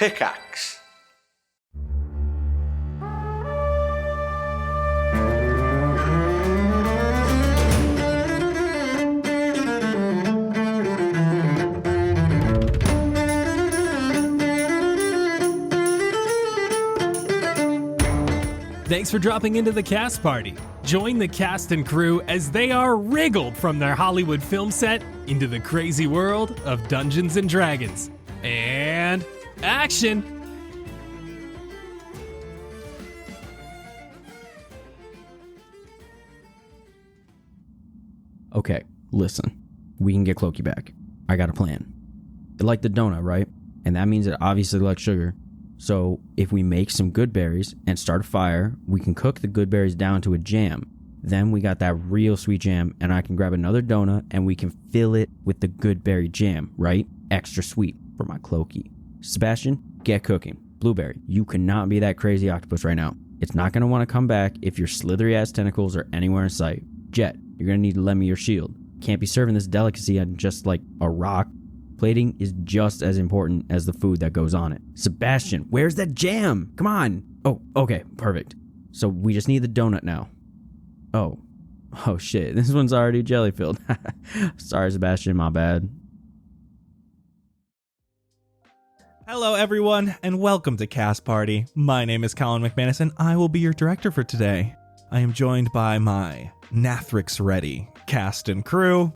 Pickaxe. Thanks for dropping into the cast party. Join the cast and crew as they are wriggled from their Hollywood film set into the crazy world of Dungeons and Dragons. And action! Okay, listen. We can get Clokey back. I got a plan. It liked the donut, right? And that means it obviously likes sugar. So if we make some good berries and start a fire, we can cook the good berries down to a jam. Then we got that real sweet jam, and I can grab another donut and we can fill it with the good berry jam, right? Extra sweet for my Clokey. Sebastian, get cooking. Blueberry, you cannot be that crazy octopus right now. It's not going to want to come back if your slithery ass tentacles are anywhere in sight. Jett, you're going to need to lend me your shield. Can't be serving this delicacy on just like a rock. Plating is just as important as the food that goes on it. Sebastian, where's that jam? Come on. Oh, okay, perfect. So we just need the donut now. Oh shit, this one's already jelly filled. Sorry, Sebastian, my bad. Hello, everyone, and welcome to Cast Party. My name is Colin McManus, and I will be your director for today. I am joined by my Nathrix ready cast and crew,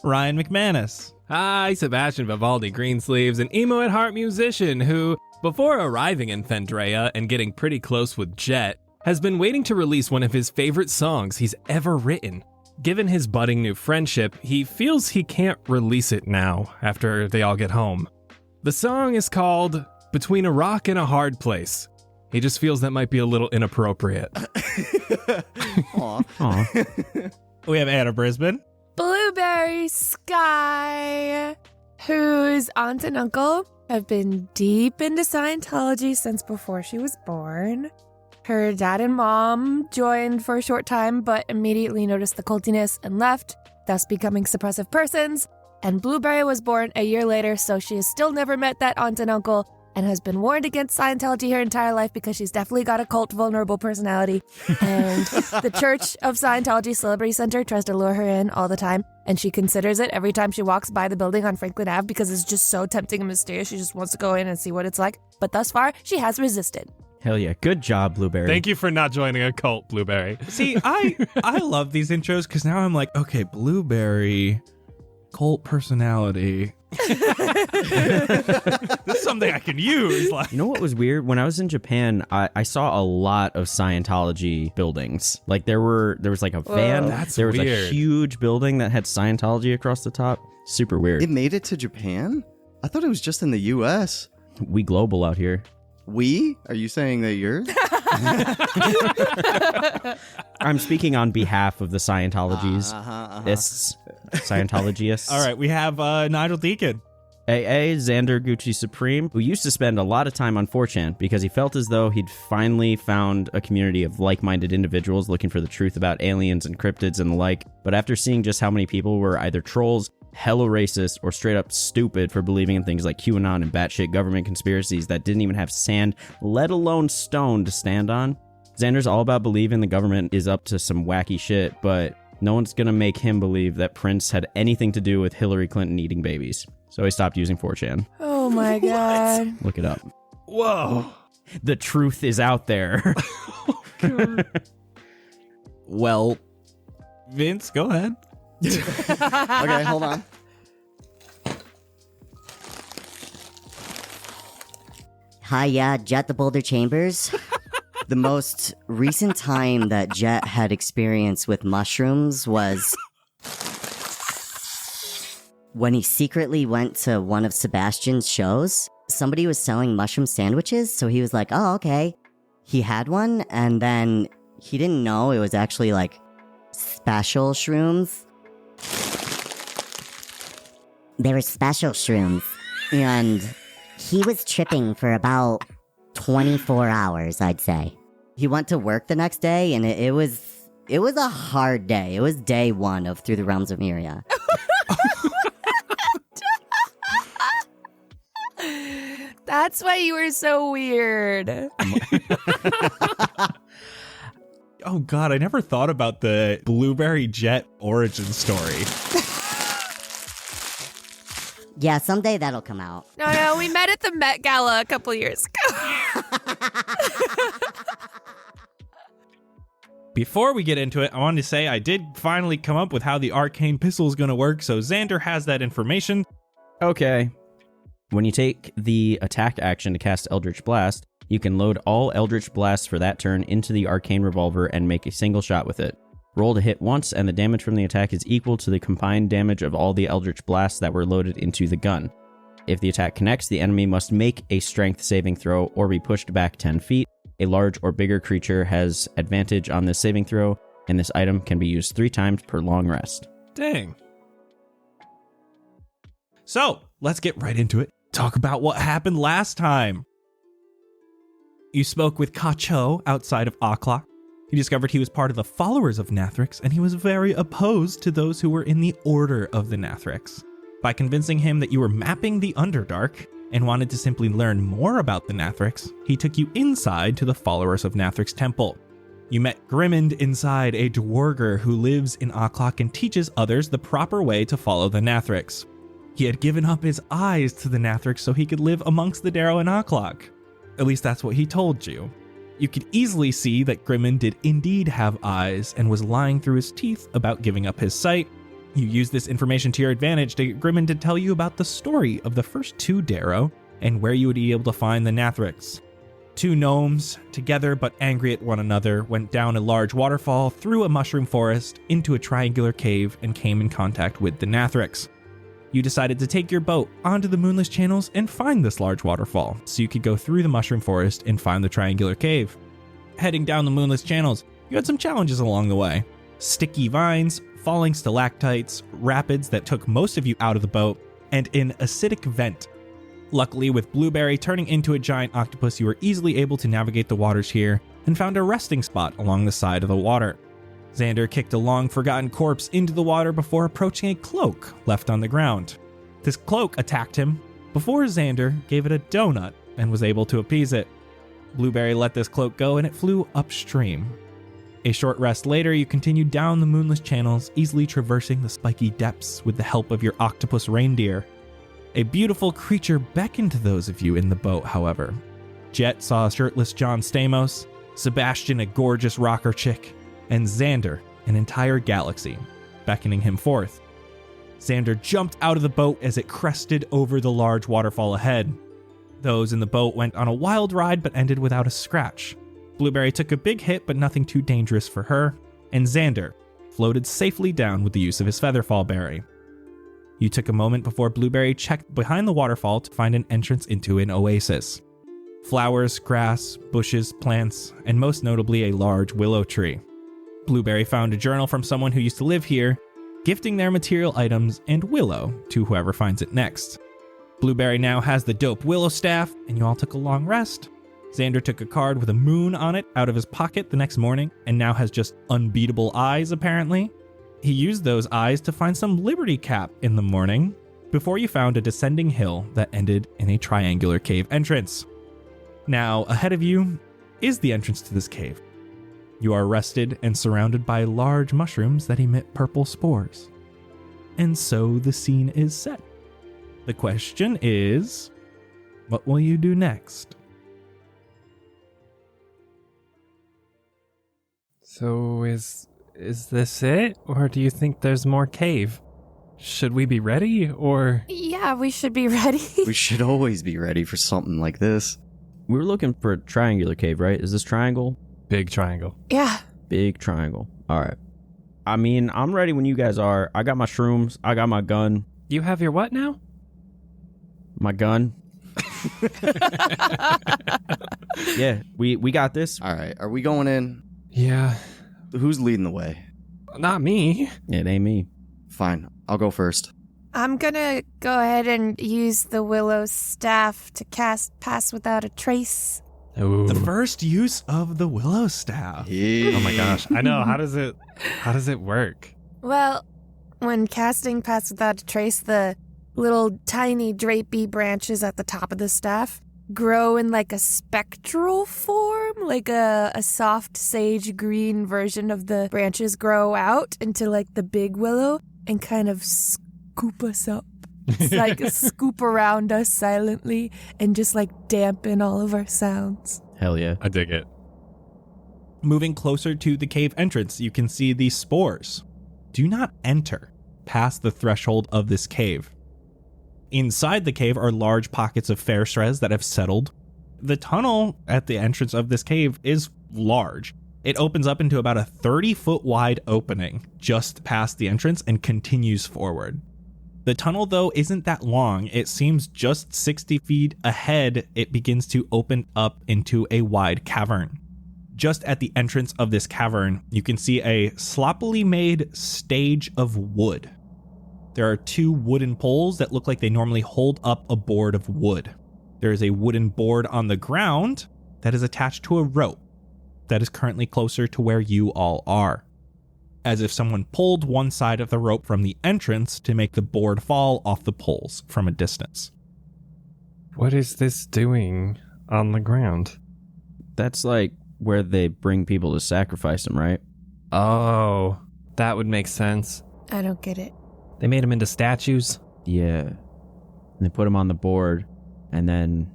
Ryan McManus. Hi, Sebastian Vivaldi Greensleeves, an emo at heart musician who, before arriving in Fendrea and getting pretty close with Jett, has been waiting to release one of his favorite songs he's ever written. Given his budding new friendship, he feels he can't release it now after they all get home. The song is called Between a Rock and a Hard Place. He just feels that might be a little inappropriate. Aw. We have Anna Brisbane. Blueberry Sky, whose aunt and uncle have been deep into Scientology since before she was born. Her dad and mom joined for a short time, but immediately noticed the cultiness and left, thus becoming suppressive persons. And Blueberry was born a year later, so she has still never met that aunt and uncle and has been warned against Scientology her entire life because she's definitely got a cult vulnerable personality. And the Church of Scientology Celebrity Center tries to lure her in all the time, and she considers it every time she walks by the building on Franklin Ave because it's just so tempting and mysterious. She just wants to go in and see what it's like. But thus far, she has resisted. Hell yeah, good job, Blueberry. Thank you for not joining a cult, Blueberry. See, I love these intros because now I'm like, okay, Blueberry, cult personality. This is something I can use. Like, You know what was weird? When I was in Japan, I saw a lot of Scientology buildings. Like there was like a van. That's there was weird. a huge building that had Scientology across the top. Super weird. It made it to Japan? I thought it was just in the U.S. We global out here. We? Are you saying that you're? I'm speaking on behalf of the Scientologies. Scientologists. all right, we have Nigel Deacon. AA Xander Gucci Supreme, who used to spend a lot of time on 4chan because he felt as though he'd finally found a community of like-minded individuals looking for the truth about aliens and cryptids and the like. But after seeing just how many people were either trolls, hella racist, or straight up stupid for believing in things like QAnon and batshit government conspiracies that didn't even have sand, let alone stone, to stand on, Xander's all about believing the government is up to some wacky shit, but no one's gonna make him believe that Prince had anything to do with Hillary Clinton eating babies. So he stopped using 4chan. Oh my God. Look it up. Whoa. The truth is out there. Well, Vince, go ahead. Okay, hold on. Hi, Jett the Boulder Chambers. The most recent time that Jett had experience with mushrooms was when he secretly went to one of Sebastian's shows. Somebody was selling mushroom sandwiches, so he was like, oh, okay. He had one, and then he didn't know it was actually, like, special shrooms. They were special shrooms. And he was tripping for about 24 hours, I'd say. He went to work the next day, and it was a hard day. It was day one of Through the Realms of Myria. That's why you were so weird. Oh God, I never thought about the Blueberry Jett origin story. Yeah, someday that'll come out. No, we met at the Met Gala a couple years ago. Before we get into it, I wanted to say I did finally come up with how the arcane pistol is going to work, so Xander has that information. Okay. When you take the attack action to cast Eldritch Blast, you can load all Eldritch Blasts for that turn into the arcane revolver and make a single shot with it. Roll to hit once, and the damage from the attack is equal to the combined damage of all the Eldritch Blasts that were loaded into the gun. If the attack connects, the enemy must make a strength saving throw or be pushed back 10 feet. A large or bigger creature has advantage on this saving throw, and this item can be used 3 times per long rest. Dang. So, let's get right into it. Talk about what happened last time. You spoke with Kacho outside of Akla. You discovered he was part of the followers of Nathrix, and he was very opposed to those who were in the Order of the Nathrix. By convincing him that you were mapping the Underdark and wanted to simply learn more about the Nathrix, he took you inside to the followers of Nathrix Temple. You met Grimmond inside, a dwarger who lives in Aklok and teaches others the proper way to follow the Nathrix. He had given up his eyes to the Nathrix so he could live amongst the Darrow and Aklok. At least that's what he told you. You could easily see that Grimmond did indeed have eyes and was lying through his teeth about giving up his sight. You used this information to your advantage to get Grimmond to tell you about the story of the first 2 Darrow and where you would be able to find the Nathrix. 2 gnomes, together but angry at one another, went down a large waterfall, through a mushroom forest, into a triangular cave, and came in contact with the Nathrix. You decided to take your boat onto the moonless channels and find this large waterfall, so you could go through the mushroom forest and find the triangular cave. Heading down the moonless channels, you had some challenges along the way. Sticky vines, falling stalactites, rapids that took most of you out of the boat, and an acidic vent. Luckily, with Blueberry turning into a giant octopus, you were easily able to navigate the waters here and found a resting spot along the side of the water. Xander kicked a long-forgotten corpse into the water before approaching a cloak left on the ground. This cloak attacked him before Xander gave it a donut and was able to appease it. Blueberry let this cloak go and it flew upstream. A short rest later, you continued down the moonless channels, easily traversing the spiky depths with the help of your octopus reindeer. A beautiful creature beckoned to those of you in the boat, however. Jett saw a shirtless John Stamos, Sebastian a gorgeous rocker chick, and Xander an entire galaxy, beckoning him forth. Xander jumped out of the boat as it crested over the large waterfall ahead. Those in the boat went on a wild ride but ended without a scratch. Blueberry took a big hit but nothing too dangerous for her, and Xander floated safely down with the use of his Featherfall Berry. You took a moment before Blueberry checked behind the waterfall to find an entrance into an oasis. Flowers, grass, bushes, plants, and most notably a large willow tree. Blueberry found a journal from someone who used to live here, gifting their material items and willow to whoever finds it next. Blueberry now has the dope willow staff, and you all took a long rest. Xander took a card with a moon on it out of his pocket the next morning, and now has just unbeatable eyes, apparently. He used those eyes to find some Liberty Cap in the morning, before you found a descending hill that ended in a triangular cave entrance. Now, ahead of you is the entrance to this cave. You are rested and surrounded by large mushrooms that emit purple spores. And so the scene is set. The question is, what will you do next? So is this it? Or do you think there's more cave? Should we be ready, or? Yeah, we should be ready. We should always be ready for something like this. We were looking for a triangular cave, right? Is this triangle? Big triangle. Yeah. Big triangle. All right. I mean, I'm ready when you guys are. I got my shrooms. I got my gun. You have your what now? My gun. Yeah, we got this. All right, are we going in? Yeah. Who's leading the way? Not me. It ain't me. Fine, I'll go first. I'm gonna go ahead and use the willow staff to cast Pass Without a Trace. Ooh. The first use of the willow staff. Oh my gosh. I know. How does it work? Well, when casting Pass Without a Trace, the little tiny drapey branches at the top of the staff grow in like a spectral form, like a soft sage green version of the branches grow out into like the big willow and kind of scoop us up. It's like scoop around us silently and just like dampen all of our sounds. Hell yeah. I dig it. Moving closer to the cave entrance, you can see these spores. Do not enter past the threshold of this cave. Inside the cave are large pockets of ferrous that have settled. The tunnel at the entrance of this cave is large. It opens up into about a 30-foot wide opening just past the entrance and continues forward. The tunnel, though, isn't that long. It seems just 60 feet ahead, it begins to open up into a wide cavern. Just at the entrance of this cavern, you can see a sloppily made stage of wood. There are 2 wooden poles that look like they normally hold up a board of wood. There is a wooden board on the ground that is attached to a rope that is currently closer to where you all are, as if someone pulled one side of the rope from the entrance to make the board fall off the poles from a distance. What is this doing on the ground? That's like where they bring people to sacrifice them, right? Oh, that would make sense. I don't get it. They made them into statues. Yeah. And they put them on the board, and then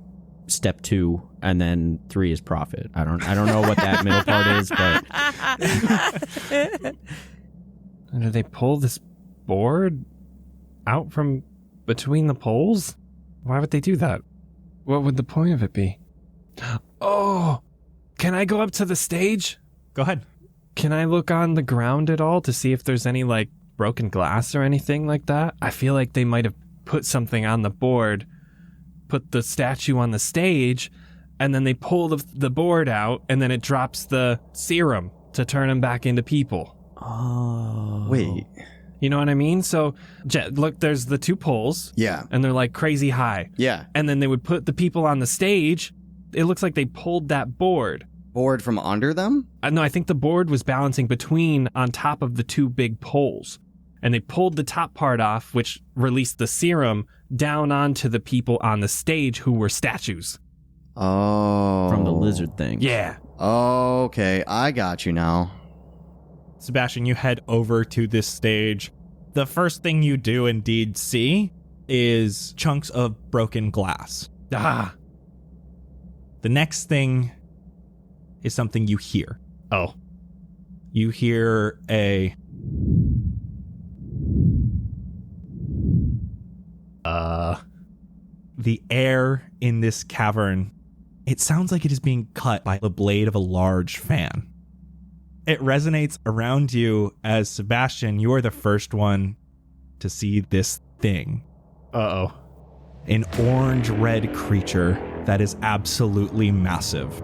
step 2, and then 3 is profit. I don't know what that middle part is, but And did they pull this board out from between the poles? Why would they do that? What would the point of it be? Oh, can I go up to the stage? Go ahead. Can I look on the ground at all to see if there's any like broken glass or anything like that? I feel like they might have put something on the board, put the statue on the stage, and then they pull the board out, and then it drops the serum to turn them back into people. oh. Wait. You know what I mean? So, Jett, look, there's the 2 poles, Yeah. and they're like crazy high. Yeah. And then they would put the people on the stage. It looks like they pulled that board. Board from under them? No, I think the board was balancing between on top of the 2 big poles. And they pulled the top part off, which released the serum down onto the people on the stage who were statues. Oh. From the lizard thing. Yeah. Okay, I got you now. Sebastian, you head over to this stage. The first thing you do indeed see is chunks of broken glass. Ah. The next thing is something you hear. Oh. You hear a... The air in this cavern, it sounds like it is being cut by the blade of a large fan. It resonates around you as Sebastian, you are the first one to see this thing. Uh-oh. An orange-red creature that is absolutely massive.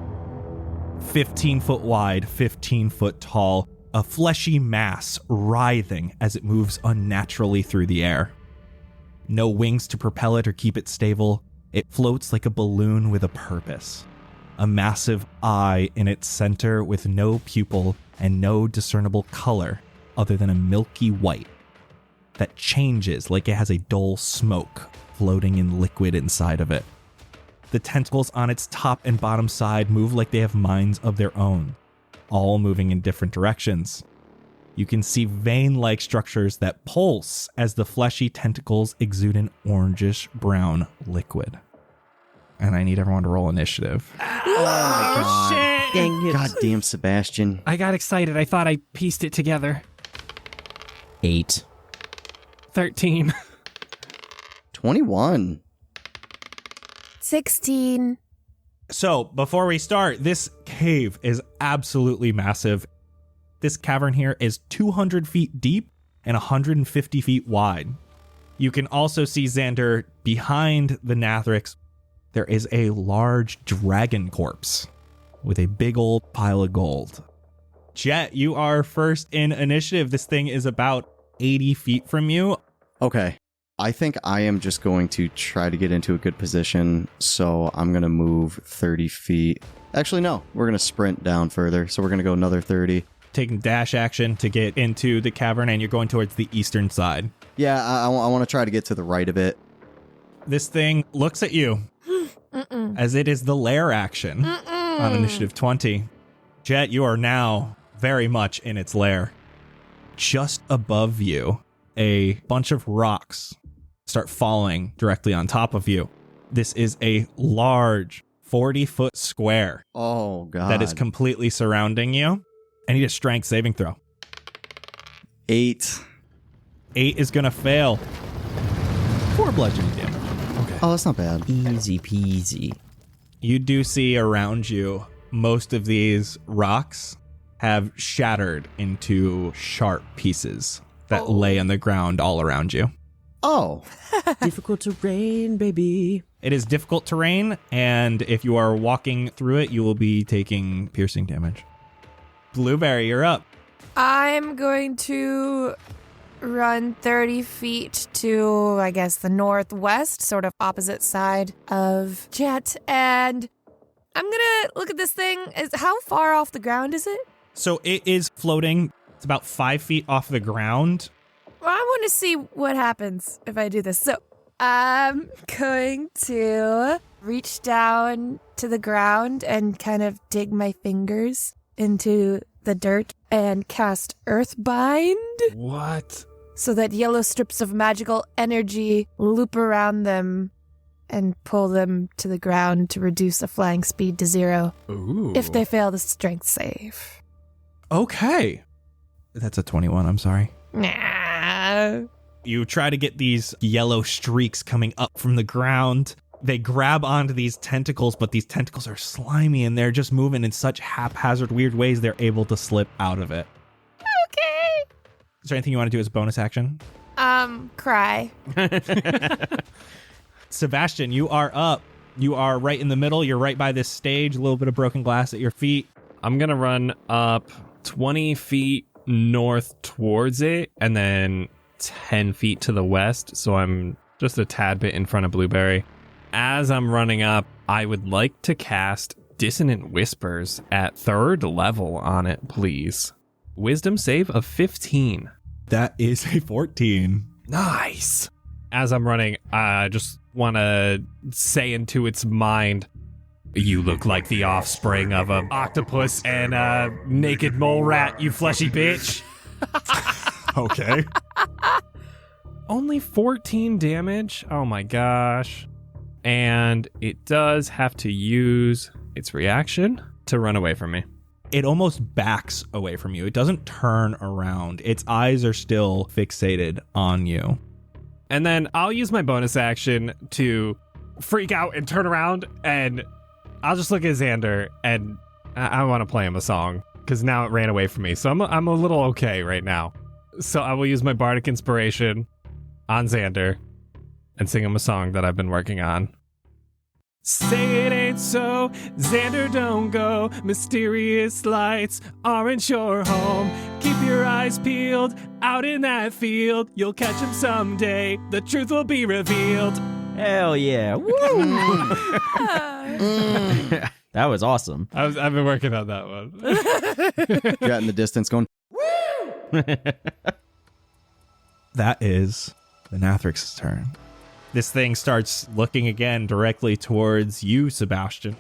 15 foot wide, 15 foot tall, a fleshy mass writhing as it moves unnaturally through the air. No wings to propel it or keep it stable. It floats like a balloon with a purpose. A massive eye in its center with no pupil and no discernible color other than a milky white that changes like it has a dull smoke floating in liquid inside of it. The tentacles on its top and bottom side move like they have minds of their own, all moving in different directions. You can see vein-like structures that pulse as the fleshy tentacles exude an orangish-brown liquid. And I need everyone to roll initiative. Oh, shit! Dang it. Goddamn Sebastian. I got excited. I thought I pieced it together. 8. 13. 21. 16. So, before we start, this cave is absolutely massive. This cavern here is 200 feet deep and 150 feet wide. You can also see, Xander, behind the Nathrix, there is a large dragon corpse with a big old pile of gold. Jett, you are first in initiative. This thing is about 80 feet from you. Okay. I think I am just going to try to get into a good position, so I'm going to move 30 feet. Actually, no. We're going to sprint down further, so we're going to go another 30. Taking dash action to get into the cavern, and you're going towards the eastern side. Yeah, I want to try to get to the right of it. This thing looks at you. as it is the lair action on initiative 20. Jett, you are now very much in its lair. Just above you, a bunch of rocks start falling directly on top of you. This is a large 40-foot square Oh, God. that is completely surrounding you. I need a strength saving throw. 8. 8 is going to fail. 4 bludgeoning damage. Okay. Oh, that's not bad. Easy peasy. You do see around you, most of these rocks have shattered into sharp pieces that lay on the ground all around you. Oh. Difficult terrain, baby. It is difficult terrain, and if you are walking through it, you will be taking piercing damage. Blueberry, you're up. I'm going to run 30 feet to, I guess, the northwest, sort of opposite side of Jett, and I'm gonna look at this thing. How far off the ground is it? So it is floating. It's about 5 feet off the ground. Well, I want to see what happens if I do this. So I'm going to reach down to the ground and kind of dig my fingers into the dirt and cast Earthbind What? so that yellow strips of magical energy loop around them and pull them to the ground to reduce the flying speed to 0 Ooh. if they fail the strength save. Okay. That's a 21, I'm sorry. Nah. You try to get these yellow streaks coming up from the ground. They grab onto these tentacles, but these tentacles are slimy and they're just moving in such haphazard, weird ways they're able to slip out of it. Okay. Is there anything you want to do as a bonus action? Cry. Sebastian, you are up. You are right in the middle. You're right by this stage, a little bit of broken glass at your feet. I'm going to run up 20 feet north towards it and then 10 feet to the west. So I'm just a tad bit in front of Blueberry. As I'm running up, I would like to cast Dissonant Whispers at 3rd level on it, please. Wisdom save of 15. That is a 14. Nice. As I'm running, I just want to say into its mind, you look like the offspring of an octopus and a naked mole rat, you fleshy bitch. Okay. Only 14 damage? Oh my gosh. And it does have to use its reaction to run away from me. It almost backs away from you. It doesn't turn around. Its eyes are still fixated on you. And then I'll use my bonus action to freak out and turn around, and I'll just look at Xander, and I want to play him a song because now it ran away from me. So I'm a little okay right now. So I will use my bardic inspiration on Xander and sing him a song that I've been working on. Say it ain't so, Xander don't go. Mysterious lights aren't your home. Keep your eyes peeled out in that field. You'll catch him someday. The truth will be revealed. Hell yeah. Woo! That was awesome. I've been working on that one. Jett in the distance going, That is the Nathrix's turn. This thing starts looking again directly towards you, Sebastian.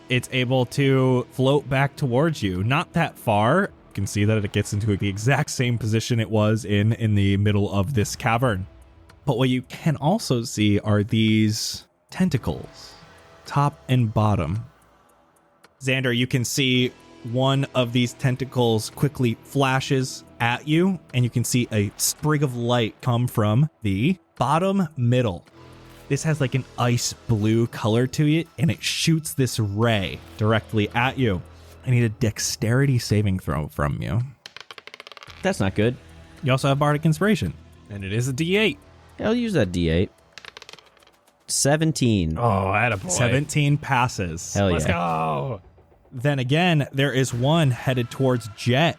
It's able to float back towards you, not that far. You can see that it gets into the exact same position it was in the middle of this cavern. But what you can also see are these tentacles, top and bottom. Xander, you can see one of these tentacles quickly flashes at you, and you can see a sprig of light come from the bottom middle. This has like an ice blue color to it, and it shoots this ray directly at you. I need a dexterity saving throw from you. That's not good. You also have bardic inspiration. And it is a D8. I'll use that D8. 17. Oh, attaboy. 17 passes. Hell Let's yeah. go. Then again, there is one headed towards Jett,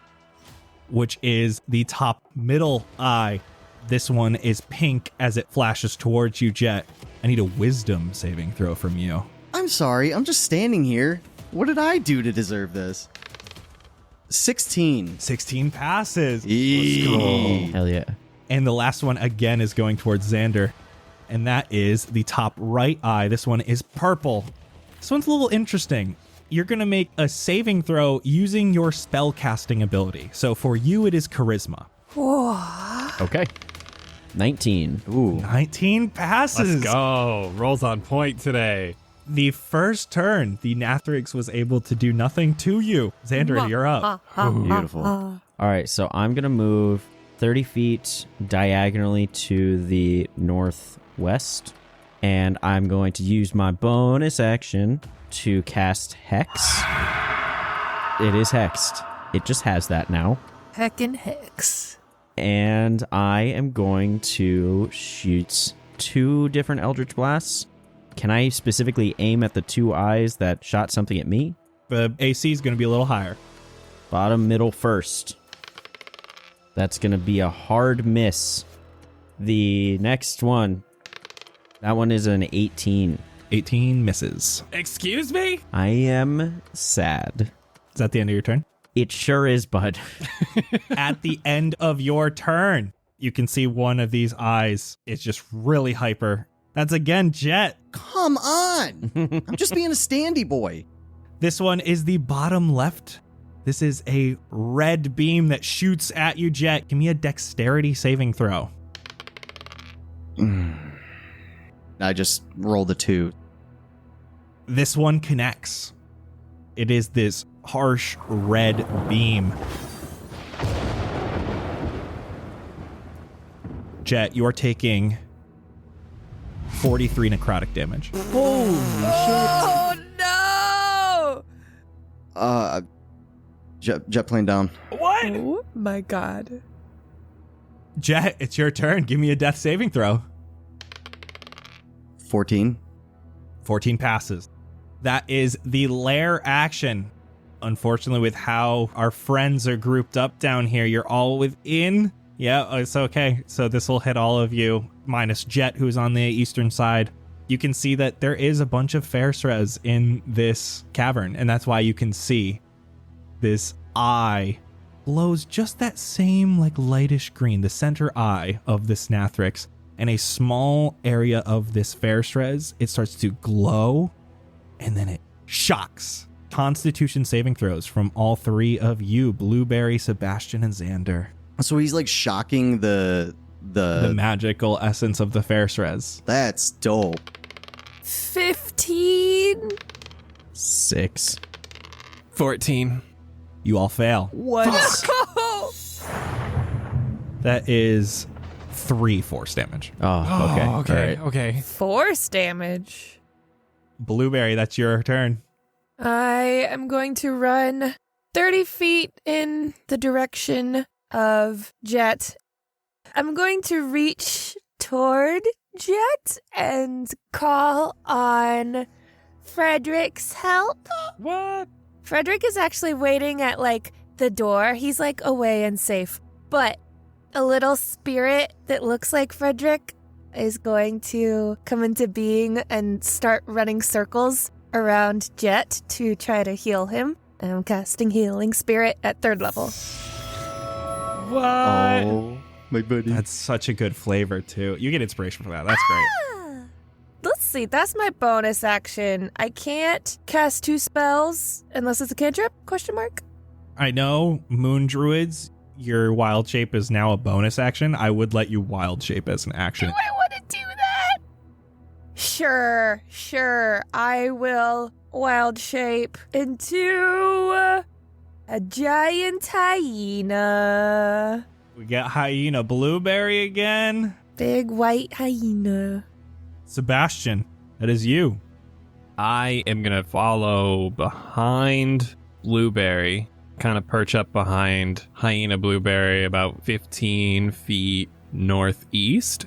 which is the top middle eye. This one is pink as it flashes towards you, Jett. I need a wisdom saving throw from you. I'm sorry, I'm just standing here. What did I do to deserve this? 16. 16 passes. Let's go. Hell yeah. And the last one again is going towards Xander. and that is the top right eye. This one is purple. This one's a little interesting. You're going to make a saving throw using your spell casting ability. So for you, it is charisma. Whoa. Okay. 19. Ooh. 19 passes. Let's go. Rolls on point today. The first turn, the Nathrix was able to do nothing to you. Xander, you're up. Beautiful. All right, so I'm going to move 30 feet diagonally to the northwest, and I'm going to use my bonus action to cast Hex. It is hexed. It just has that now. Heckin' Hicks. And I am going to shoot 2 different Eldritch Blasts. Can I specifically aim at the 2 eyes that shot something at me? The AC is going to be a little higher. Bottom, middle, first. That's going to be a hard miss. The next one, that one is an 18. 18 misses. Excuse me? I am sad. Is that the end of your turn? It sure is, bud. At the end of your turn, you can see one of these eyes is just really hyper. That's again Jett. Come on. I'm just being a standy boy. This one is the bottom left. This is a red beam that shoots at you, Jett. Give me a dexterity saving throw. I just rolled a 2. This one connects. It is this harsh red beam. Jett, you are taking 43 necrotic damage. Oh, no. Jet plane down. What? Oh, my God. Jett, it's your turn. Give me a death saving throw. 14. 14 passes. That is the lair action. Unfortunately, with how our friends are grouped up down here, you're all within. Yeah, it's okay. So this will hit all of you, minus Jett, who's on the eastern side. You can see that there is a bunch of Fairstrez in this cavern, and that's why you can see this eye glows just that same like lightish green, the center eye of this Nathrix, and a small area of this Fairstrez, it starts to glow, and then it shocks. Constitution saving throws from all 3 of you, Blueberry, Sebastian, and Xander. So he's like shocking the magical essence of the Fairstrez. That's dope. 15. 6. 14. You all fail. What? That is 3 force damage. Oh, okay. Okay, All right. okay. Force damage. Blueberry, that's your turn. I am going to run 30 feet in the direction of Jett. I'm going to reach toward Jett and call on Frederick's help. What? Frederick is actually waiting at like the door. He's like away and safe. But a little spirit that looks like Frederick is going to come into being and start running circles around Jett to try to heal him. And I'm casting Healing Spirit at 3rd level. What? Oh, my buddy. That's such a good flavor, too. You get inspiration from that. That's great. Let's see, that's my bonus action. I can't cast 2 spells unless it's a cantrip? Question mark. I know, Moon Druids, your wild shape is now a bonus action. I would let you wild shape as an action. Do I want to do that? Sure. I will wild shape into a giant hyena. We got Hyena Blueberry again. Big white hyena. Sebastian, that is you. I am going to follow behind Blueberry, kind of perch up behind Hyena Blueberry about 15 feet northeast.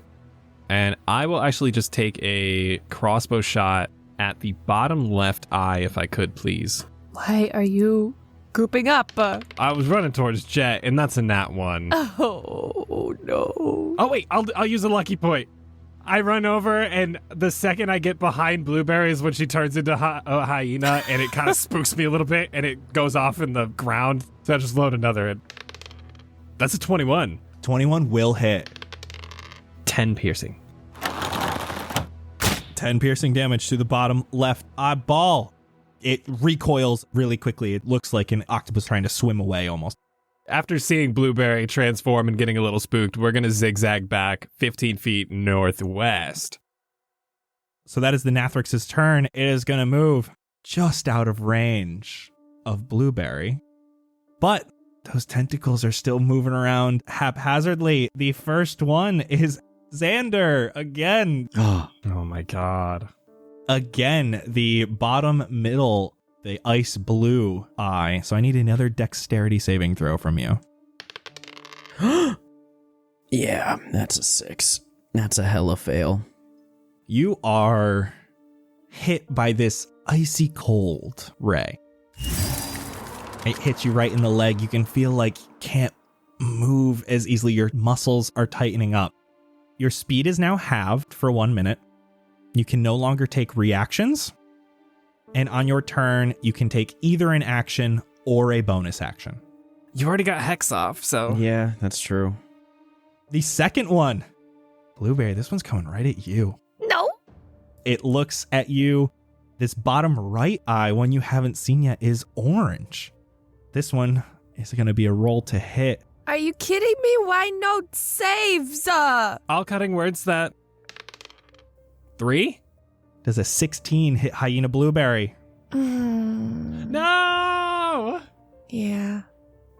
And I will actually just take a crossbow shot at the bottom left eye, if I could, please. Why are you grouping up? I was running towards Jett, and that's a nat 1. Oh, no. Oh, wait, I'll use a lucky point. I run over, and the second I get behind Blueberry is when she turns into a hyena, and it kind of spooks me a little bit, and it goes off in the ground. So I just load another in. That's a 21. 21 will hit. 10 piercing. 10 piercing damage to the bottom left eyeball. It recoils really quickly. It looks like an octopus trying to swim away almost. After seeing Blueberry transform and getting a little spooked, we're going to zigzag back 15 feet northwest. So that is the Nathrix's turn. It is going to move just out of range of Blueberry. But those tentacles are still moving around haphazardly. The first one is Xander again. Oh, Oh my god. Again, the bottom middle, the ice blue eye. So I need another dexterity saving throw from you. Yeah, that's a 6. That's a hella fail. You are hit by this icy cold ray. It hits you right in the leg. You can feel like you can't move as easily. Your muscles are tightening up. Your speed is now halved for 1 minute. You can no longer take reactions. And on your turn, you can take either an action or a bonus action. You already got Hex off, so... Yeah, that's true. The second one, Blueberry, this one's coming right at you. No. It looks at you. This bottom right eye, one you haven't seen yet, is orange. This one is going to be a roll to hit. Are you kidding me? Why no saves? All cutting words that... 3? Does a 16 hit Hyena Blueberry? No! Yeah.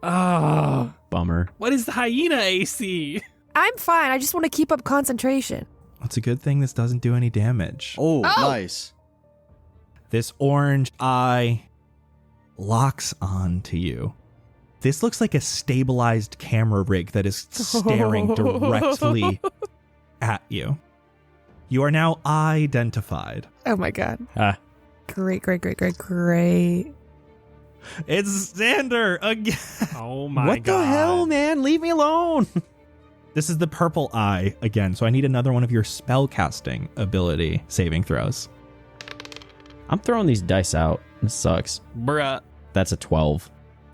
Oh, Bummer. what is the hyena AC? I'm fine. I just want to keep up concentration. It's a good thing this doesn't do any damage. oh, nice. This orange eye locks on to you. This looks like a stabilized camera rig that is staring directly at you. You are now identified. Oh my god. Ah. Great. It's Xander again. Oh my What god. the hell, man? Leave me alone. This is the purple eye again, so I need another one of your spellcasting ability saving throws. I'm throwing these dice out. This sucks. Bruh. That's a 12.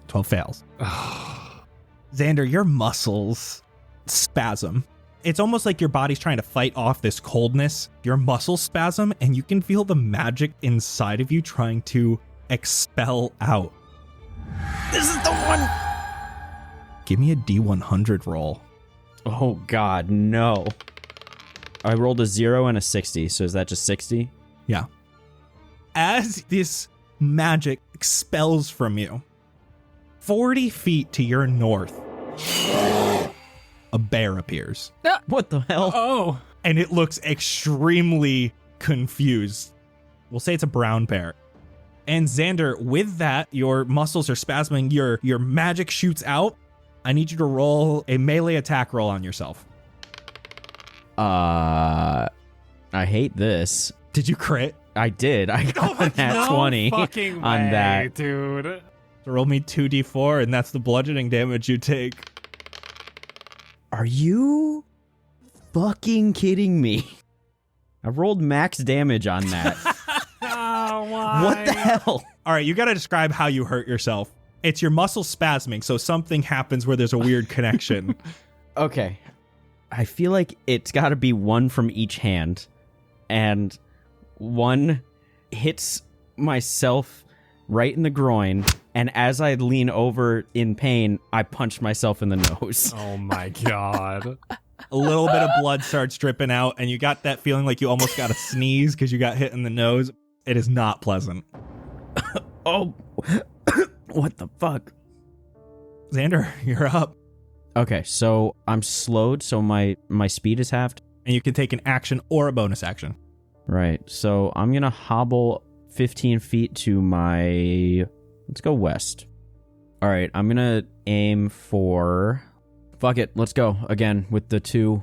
12 fails. Xander, your muscles spasm. It's almost like your body's trying to fight off this coldness. Your muscles spasm, and you can feel the magic inside of you trying to expel out. This is the one! Give me a D100 roll. Oh, God, no. I rolled a 0 and a 60, so is that just 60? Yeah. As this magic expels from you, 40 feet to your north, a bear appears. What the hell? Oh. And it looks extremely confused. We'll say it's a brown bear. And Xander, with that, your muscles are spasming, your magic shoots out. I need you to roll a melee attack roll on yourself. I hate this. Did you crit? I did. I got a nat 20 fucking on way, that. dude. So roll me 2d4, and that's the bludgeoning damage you take. Are you fucking kidding me? I rolled max damage on that. Oh, why? What the hell? All right, you got to describe how you hurt yourself. It's your muscles spasming, so something happens where there's a weird connection. Okay. I feel like it's got to be one from each hand, and one hits myself right in the groin, and as I lean over in pain, I punch myself in the nose. Oh my god. A little bit of blood starts dripping out, and you got that feeling like you almost got to sneeze because you got hit in the nose. It is not pleasant. Oh, what the fuck? Xander, you're up. Okay, so I'm slowed, so my speed is halved. And you can take an action or a bonus action. Right, so I'm gonna hobble 15 feet to my... Let's go west. All right, I'm gonna aim for... Fuck it, let's go again with the 2.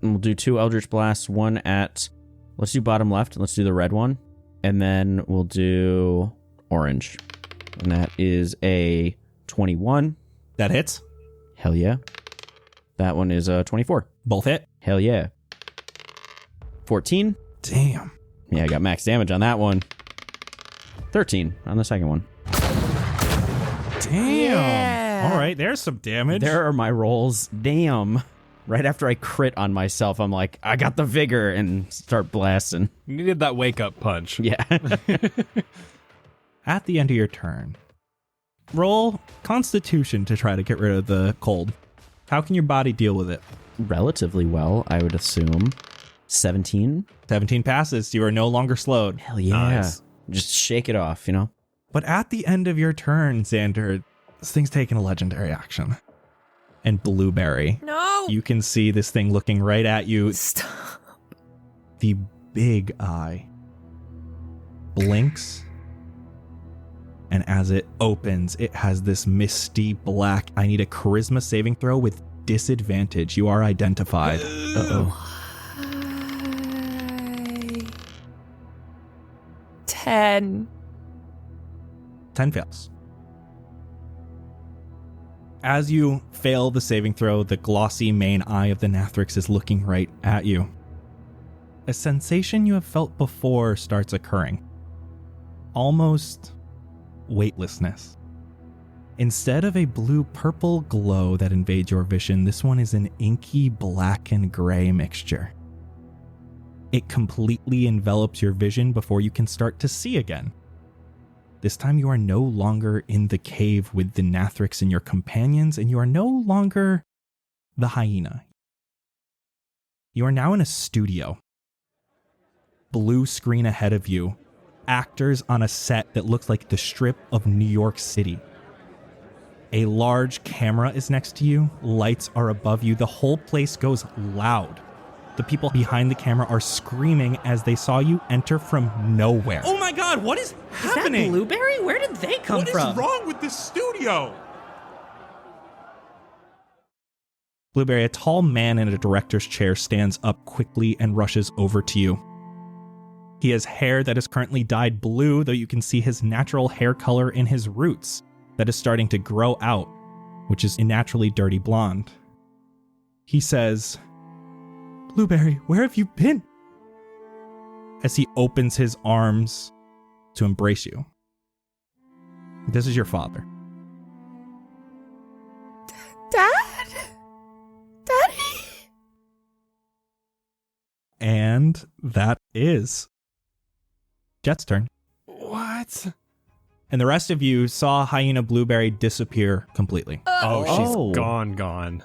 And we'll do 2 Eldritch Blasts, one at... Let's do bottom left, let's do the red one. And then we'll do orange. And that is a 21. That hits. Hell yeah. That one is a 24. Both hit. Hell yeah. 14. Damn. Yeah, I got max damage on that one. 13 on the second one. Damn. Yeah. All right, there's some damage. There are my rolls. Damn. Right after I crit on myself, I'm like, I got the vigor, and start blasting. You needed that wake-up punch. Yeah. At the end of your turn, roll Constitution to try to get rid of the cold. How can your body deal with it? Relatively well, I would assume. 17? 17 passes. You are no longer slowed. Hell yeah. Nice. Just shake it off, you know? But at the end of your turn, Xander, this thing's taking a legendary action. And Blueberry, No. you can see this thing looking right at you. Stop. The big eye blinks, and as it opens, it has this misty black. I need a charisma saving throw with disadvantage. You are identified. Uh-oh. 10. 10 fails. As you fail the saving throw, the glossy main eye of the Nathrix is looking right at you. A sensation you have felt before starts occurring. Almost weightlessness. Instead of a blue-purple glow that invades your vision, this one is an inky black and gray mixture. It completely envelops your vision before you can start to see again. This time you are no longer in the cave with the Nathrix and your companions, and you are no longer the hyena. You are now in a studio. Blue screen ahead of you. Actors on a set that looks like the Strip of New York City. A large camera is next to you. Lights are above you. The whole place goes loud. The people behind the camera are screaming as they saw you enter from nowhere. Oh my god, what is happening? Is that Blueberry? Where did they come from? What is wrong with this studio? Blueberry, a tall man in a director's chair stands up quickly and rushes over to you. He has hair that is currently dyed blue, though you can see his natural hair color in his roots that is starting to grow out, which is a naturally dirty blonde. He says, "Blueberry, where have you been?" As he opens his arms to embrace you. This is your father. Dad? Daddy? And that is Jett's turn. What? And the rest of you saw Hyena Blueberry disappear completely. Oh, she's Oh. gone.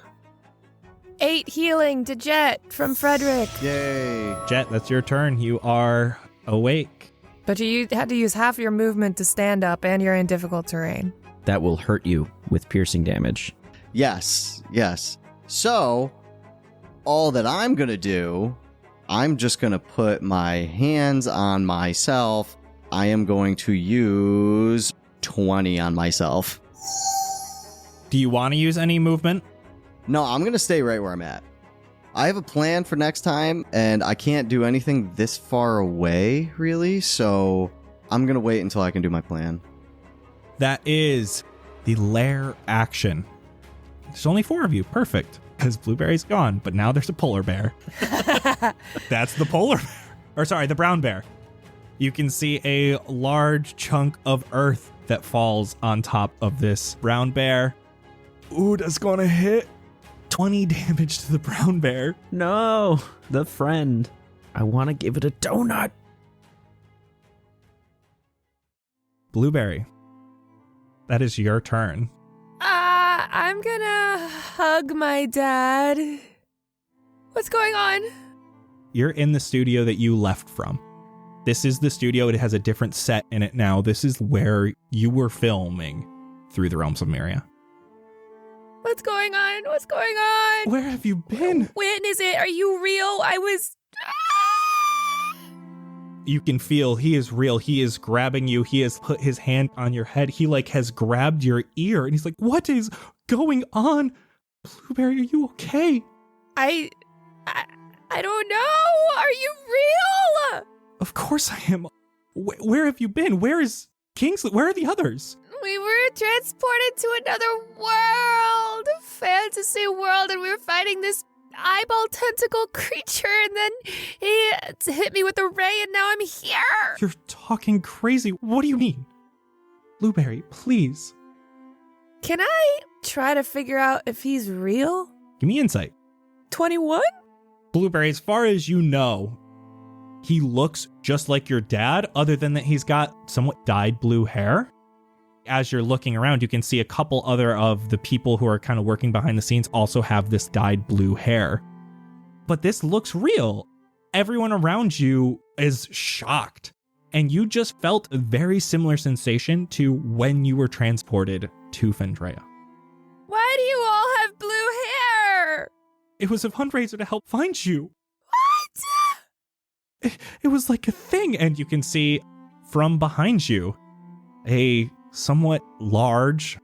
8 healing to Jett from Frederick. Yay. Jett, that's your turn. You are awake. But you had to use half your movement to stand up, and you're in difficult terrain. That will hurt you with piercing damage. Yes. So, all that I'm going to do, I'm just going to put my hands on myself. I am going to use 20 on myself. Do you want to use any movement? No, I'm going to stay right where I'm at. I have a plan for next time, and I can't do anything this far away, really, so I'm going to wait until I can do my plan. That is the lair action. There's only 4 of you. Perfect. Because Blueberry's gone, but now there's a polar bear. That's the polar bear. Or sorry, the brown bear. You can see a large chunk of earth that falls on top of this brown bear. Ooh, that's going to hit 20 damage to the brown bear. No, the friend. I want to give it a donut. Blueberry, that is your turn. I'm gonna hug my dad. What's going on? You're in the studio that you left from. This is the studio. It has a different set in it now. This is where you were filming Through the Realms of Myria. What's going on? What's going on? Where have you been? When is it? Are you real? I was... You can feel he is real. He is grabbing you. He has put his hand on your head. He has grabbed your ear and he's like, "What is going on? Blueberry, are you okay?" I don't know. Are you real? Of course I am. Where have you been? Where is Kingsley? Where are the others? We were transported to another world, fantasy world, and we were fighting this eyeball tentacle creature, and then he hit me with a ray, and now I'm here. You're talking crazy. What do you mean? Blueberry, please. Can I try to figure out if he's real? Give me insight. 21? Blueberry, as far as you know, he looks just like your dad, other than that he's got somewhat dyed blue hair. As you're looking around, you can see a couple other of the people who are kind of working behind the scenes also have this dyed blue hair. But this looks real. Everyone around you is shocked. And you just felt a very similar sensation to when you were transported to Fendrea. Why do you all have blue hair? It was a fundraiser to help find you. What? It was like a thing. And you can see from behind you a somewhat large,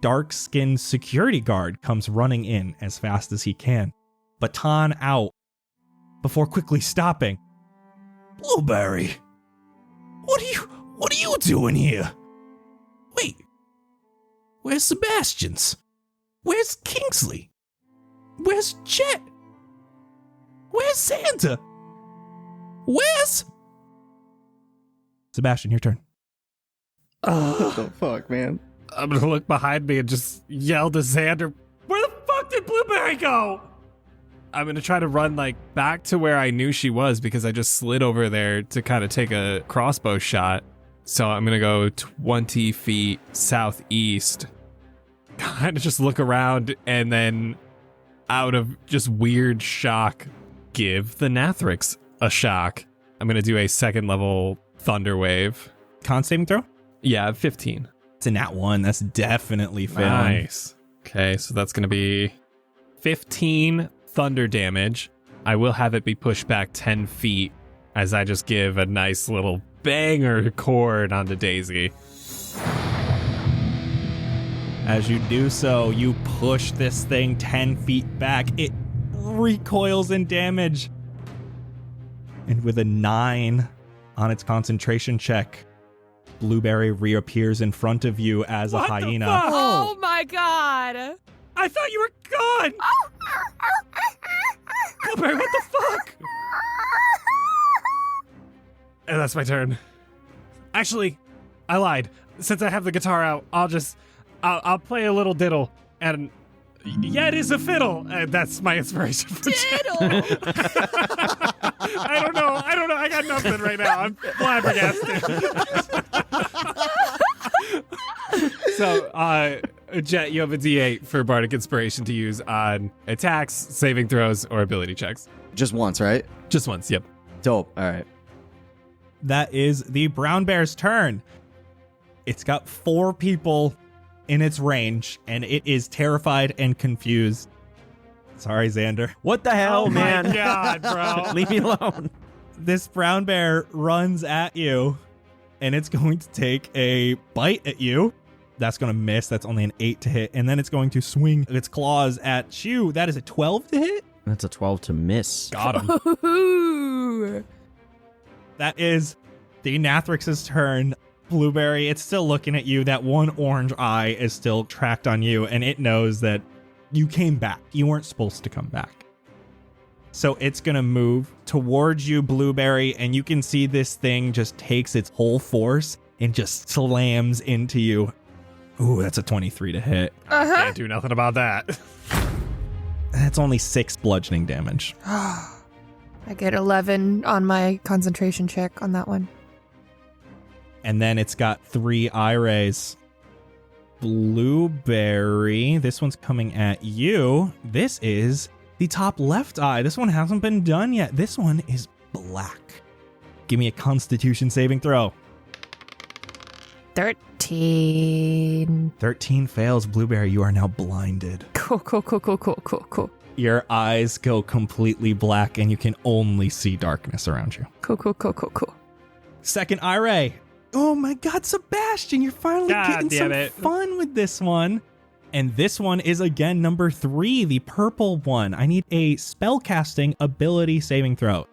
dark-skinned security guard comes running in as fast as he can, baton out, before quickly stopping. Blueberry, what are you doing here? Wait, where's Sebastian's? Where's Kingsley? Where's Jett? Where's Xander? Where's... Sebastian, your turn. What the fuck, man? I'm gonna look behind me and just yell to Xander, where the fuck did Blueberry go? I'm gonna try to run back to where I knew she was because I just slid over there to kind of take a crossbow shot. So I'm gonna go 20 feet southeast, kind of just look around, and then out of just weird shock, give the Nathrix a shock. I'm gonna do a second level thunder wave. Con saving throw? Yeah, 15. It's a nat 1. That's definitely failing. Nice. Okay, so that's going to be 15 thunder damage. I will have it be pushed back 10 feet as I just give a nice little banger chord onto Daisy. As you do so, you push this thing 10 feet back. It recoils in damage. And with a 9 on its concentration check, Blueberry reappears in front of you as a hyena. Oh my god. I thought you were gone! Blueberry, what the fuck? And that's my turn. Actually, I lied. Since I have the guitar out, I'll play a little diddle. And yeah, it is a fiddle. And that's my inspiration for Diddle! I don't know. I got nothing right now. I'm flabbergasted. So, Jett, you have a D8 for Bardic Inspiration to use on attacks, saving throws, or ability checks. Just once, right? Just once, yep. Dope. All right. That is the brown bear's turn. It's got 4 people in its range, and it is terrified and confused. Sorry, Xander. What the hell, man? My God, bro. Leave me alone. This brown bear runs at you, and it's going to take a bite at you. That's going to miss. That's only an 8 to hit. And then it's going to swing its claws at you. That is a 12 to hit. That's a 12 to miss. Got him. Ooh. That is the Nathrix's turn. Blueberry, it's still looking at you. That one orange eye is still tracked on you, and it knows that you came back. You weren't supposed to come back. So it's going to move towards you, Blueberry, and you can see this thing just takes its whole force and just slams into you. Ooh, that's a 23 to hit. Can't do nothing about that. That's only 6 bludgeoning damage. I get 11 on my concentration check on that one. And then it's got 3 eye rays. Blueberry, this one's coming at you. This is the top left eye. This one hasn't been done yet. This one is black. Give me a Constitution saving throw. 13. 13 fails. Blueberry, you are now blinded. Cool. Your eyes go completely black and you can only see darkness around you. Cool. Second eye ray. Oh my God, Sebastian, you're finally God getting some damn it. fun with this one. And this one is again number 3, the purple one. I need a spellcasting ability saving throw.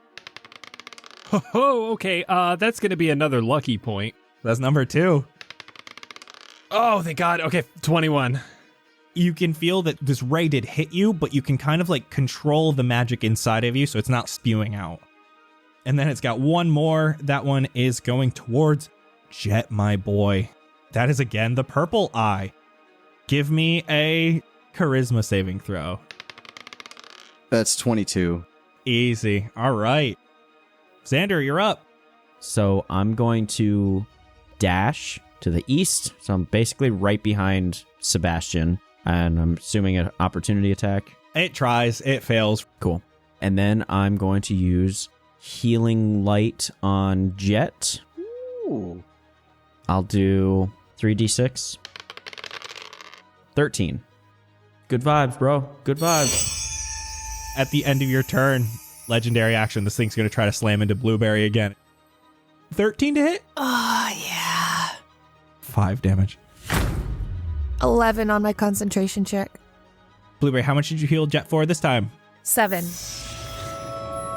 Oh, okay. That's going to be another lucky point. That's number 2. Oh, thank God. Okay, 21. You can feel that this ray did hit you, but you can kind of control the magic inside of you so it's not spewing out. And then it's got one more. That one is going towards Jett, my boy. That is again the purple eye. Give me a charisma saving throw. That's 22. Easy. All right. Xander, you're up. So I'm going to dash to the east. So I'm basically right behind Sebastian. And I'm assuming an opportunity attack. It tries. It fails. Cool. And then I'm going to use Healing Light on Jett. Ooh. I'll do 3d6. 13. Good vibes, bro. Good vibes. At the end of your turn, legendary action, this thing's going to try to slam into Blueberry again. 13 to hit? Oh, yeah. 5 damage. 11 on my concentration check. Blueberry, how much did you heal Jett for this time? 7.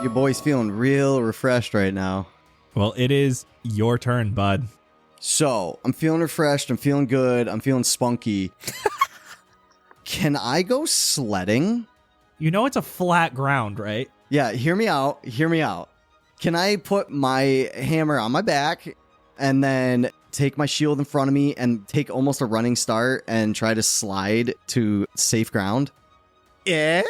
Your boy's feeling real refreshed right now. Well, it is your turn, bud. So, I'm feeling refreshed. I'm feeling good. I'm feeling spunky. Can I go sledding? You know it's a flat ground, right? Yeah, hear me out. Hear me out. Can I put my hammer on my back and then take my shield in front of me and take almost a running start and try to slide to safe ground? He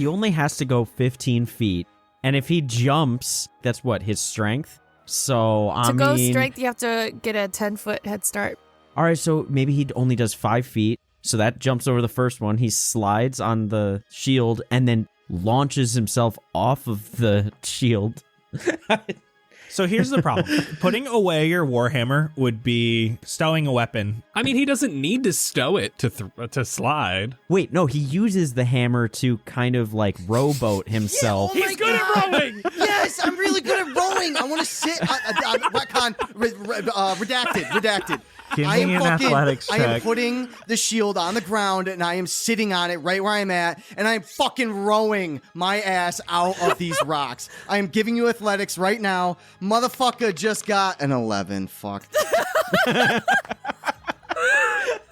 only has to go 15 feet. And if he jumps, that's what, his strength? So, To go strength, you have to get a 10-foot head start. All right, so maybe he only does 5 feet. So that jumps over the first one. He slides on the shield and then launches himself off of the shield. So here's the problem. Putting away your Warhammer would be stowing a weapon. I mean, he doesn't need to stow it to slide. Wait, no, he uses the hammer to kind of like rowboat himself. Yeah, He's good at rowing. Yes, I'm really good at rowing. I want to sit on retcon, redacted. Give me an athletics I am check. putting the shield on the ground and I am sitting on it right where I'm at, and I am fucking rowing my ass out of these rocks. I am giving you athletics right now. Motherfucker just got an 11. Fuck. You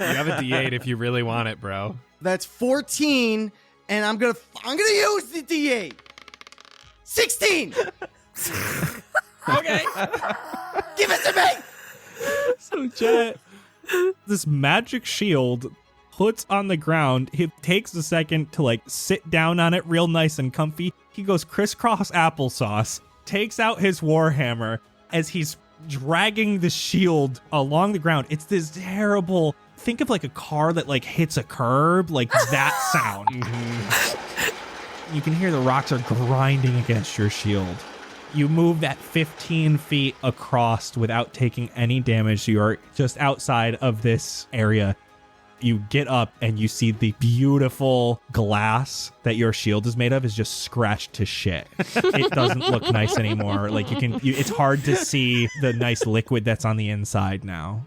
have a D8 if you really want it, bro. That's 14, and I'm gonna use the D8. 16. Okay. Give it to me. So Jett, this magic shield puts on the ground. He takes a second to like sit down on it real nice and comfy. He goes crisscross applesauce, takes out his warhammer as he's dragging the shield along the ground. It's this terrible, think of like a car that like hits a curb, like that sound. You can hear the rocks are grinding against your shield. You move that 15 feet across without taking any damage. So you're just outside of this area. You get up and you see the beautiful glass that your shield is made of is just scratched to shit. It doesn't look nice anymore. Like it's hard to see the nice liquid that's on the inside now.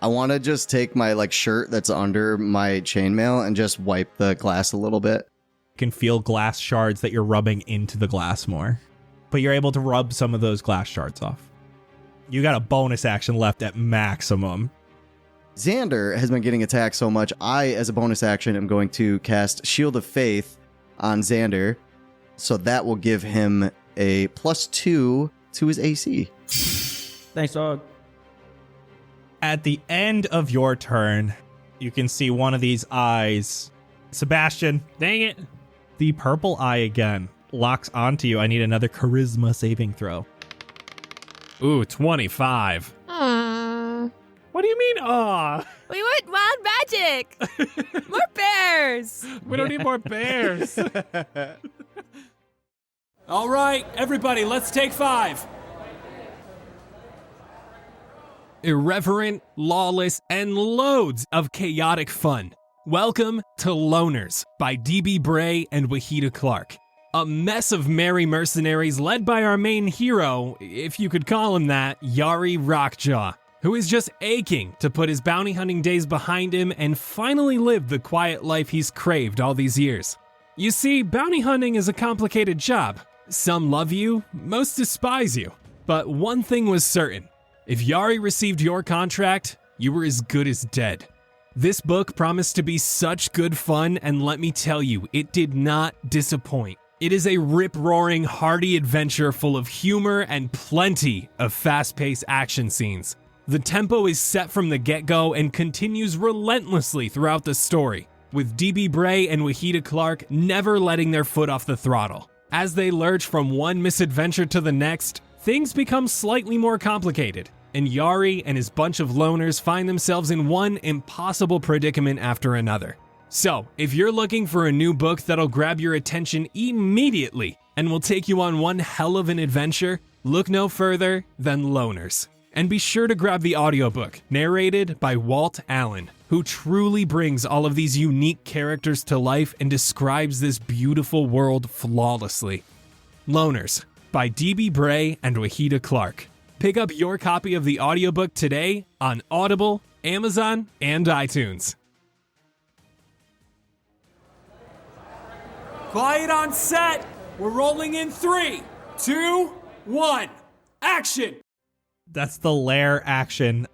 I want to just take my like shirt that's under my chainmail and just wipe the glass a little bit. You can feel glass shards that you're rubbing into the glass more. But you're able to rub some of those glass shards off. You got a bonus action left at maximum. Xander has been getting attacked so much, I, as a bonus action, am going to cast Shield of Faith on Xander. So that will give him a +2 to his AC. Thanks, dog. At the end of your turn, you can see one of these eyes. Sebastian, Dang it. the purple eye again locks onto you. I need another charisma saving throw. Ooh, 25. What do you mean, aw? We want wild magic. More bears. We don't need more bears. All right, everybody, let's take 5. Irreverent, lawless, and loads of chaotic fun. Welcome to Loners by D.B. Bray and Wahida Clark. A mess of merry mercenaries led by our main hero, if you could call him that, Yari Rockjaw, who is just aching to put his bounty hunting days behind him and finally live the quiet life he's craved all these years. You see, bounty hunting is a complicated job. Some love you, most despise you. But one thing was certain. If Yari received your contract, you were as good as dead. This book promised to be such good fun, and let me tell you, it did not disappoint. It is a rip-roaring, hearty adventure full of humor and plenty of fast-paced action scenes. The tempo is set from the get-go and continues relentlessly throughout the story, with DB Bray and Wahida Clark never letting their foot off the throttle. As they lurch from one misadventure to the next, things become slightly more complicated, and Yari and his bunch of loners find themselves in one impossible predicament after another. So, if you're looking for a new book that'll grab your attention immediately and will take you on one hell of an adventure, look no further than Loners. And be sure to grab the audiobook, narrated by Walt Allen, who truly brings all of these unique characters to life and describes this beautiful world flawlessly. Loners, by DB Bray and Wahida Clark. Pick up your copy of the audiobook today on Audible, Amazon, and iTunes. Quiet on set. We're rolling in 3, 2, 1. Action! That's the lair action.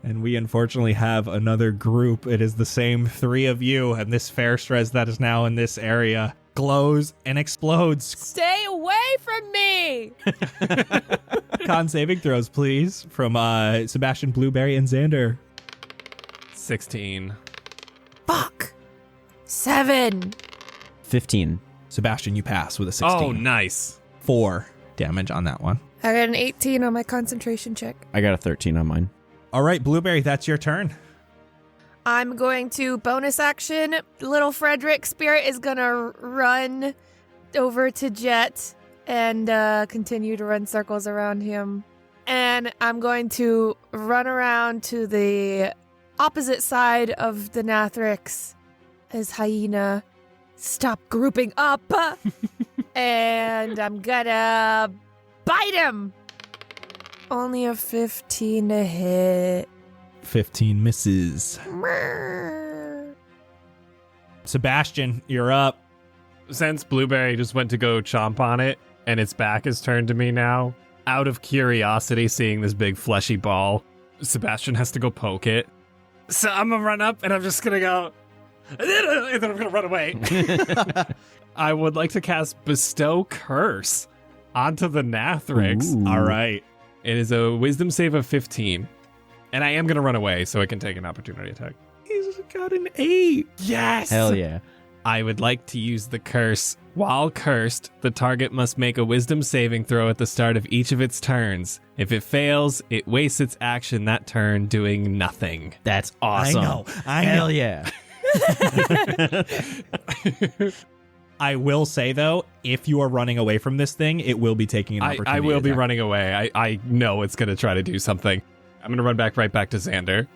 And we unfortunately have another group. It is the same 3 of you, and this Fairstress that is now in this area glows and explodes. Stay away from me! Con saving throws, please, from Sebastian, Blueberry, and Xander. 16. Fuck. 7. 15. Sebastian, you pass with a 16. Oh, nice. 4 damage on that one. I got an 18 on my concentration check. I got a 13 on mine. All right, Blueberry, that's your turn. I'm going to bonus action. Little Frederick Spirit is going to run over to Jett and continue to run circles around him. And I'm going to run around to the opposite side of the Nathrix as Hyena. Stop grouping up. And I'm gonna bite him. Only a 15 to hit. 15 misses. Sebastian, you're up. Since Blueberry just went to go chomp on it, and its back is turned to me now, out of curiosity seeing this big fleshy ball, Sebastian has to go poke it. So I'm gonna run up, and I'm just gonna go, and then I'm gonna run away. I would like to cast Bestow Curse onto the Nathrix. Ooh. All right. It is a wisdom save of 15. And I am going to run away so I can take an opportunity attack. He's got an 8. Yes! Hell yeah. I would like to use the curse. While cursed, the target must make a wisdom saving throw at the start of each of its turns. If it fails, it wastes its action that turn doing nothing. That's awesome. I know. Hell yeah. I will say, though, if you are running away from this thing, it will be taking an opportunity I will be attack. running away. I know it's going to try to do something. I'm going to run right back to Xander.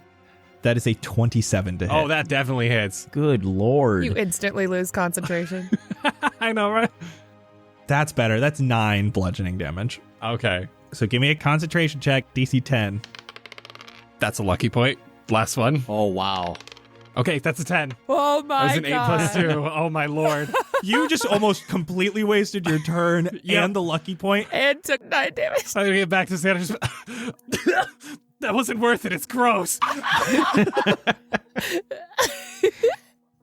That is a 27 to hit. Oh, that definitely hits. Good lord. You instantly lose concentration. I know, right? That's better. That's 9 bludgeoning damage. Okay. So give me a concentration check, DC 10. That's a lucky point. Last one. Oh, wow. Okay, that's a 10. Oh That my was an 8 plus 2. Oh, my lord. You just almost completely wasted your turn Yep. and the lucky point. And took 9 damage. I'm going to get back to Xander. That wasn't worth it. It's gross.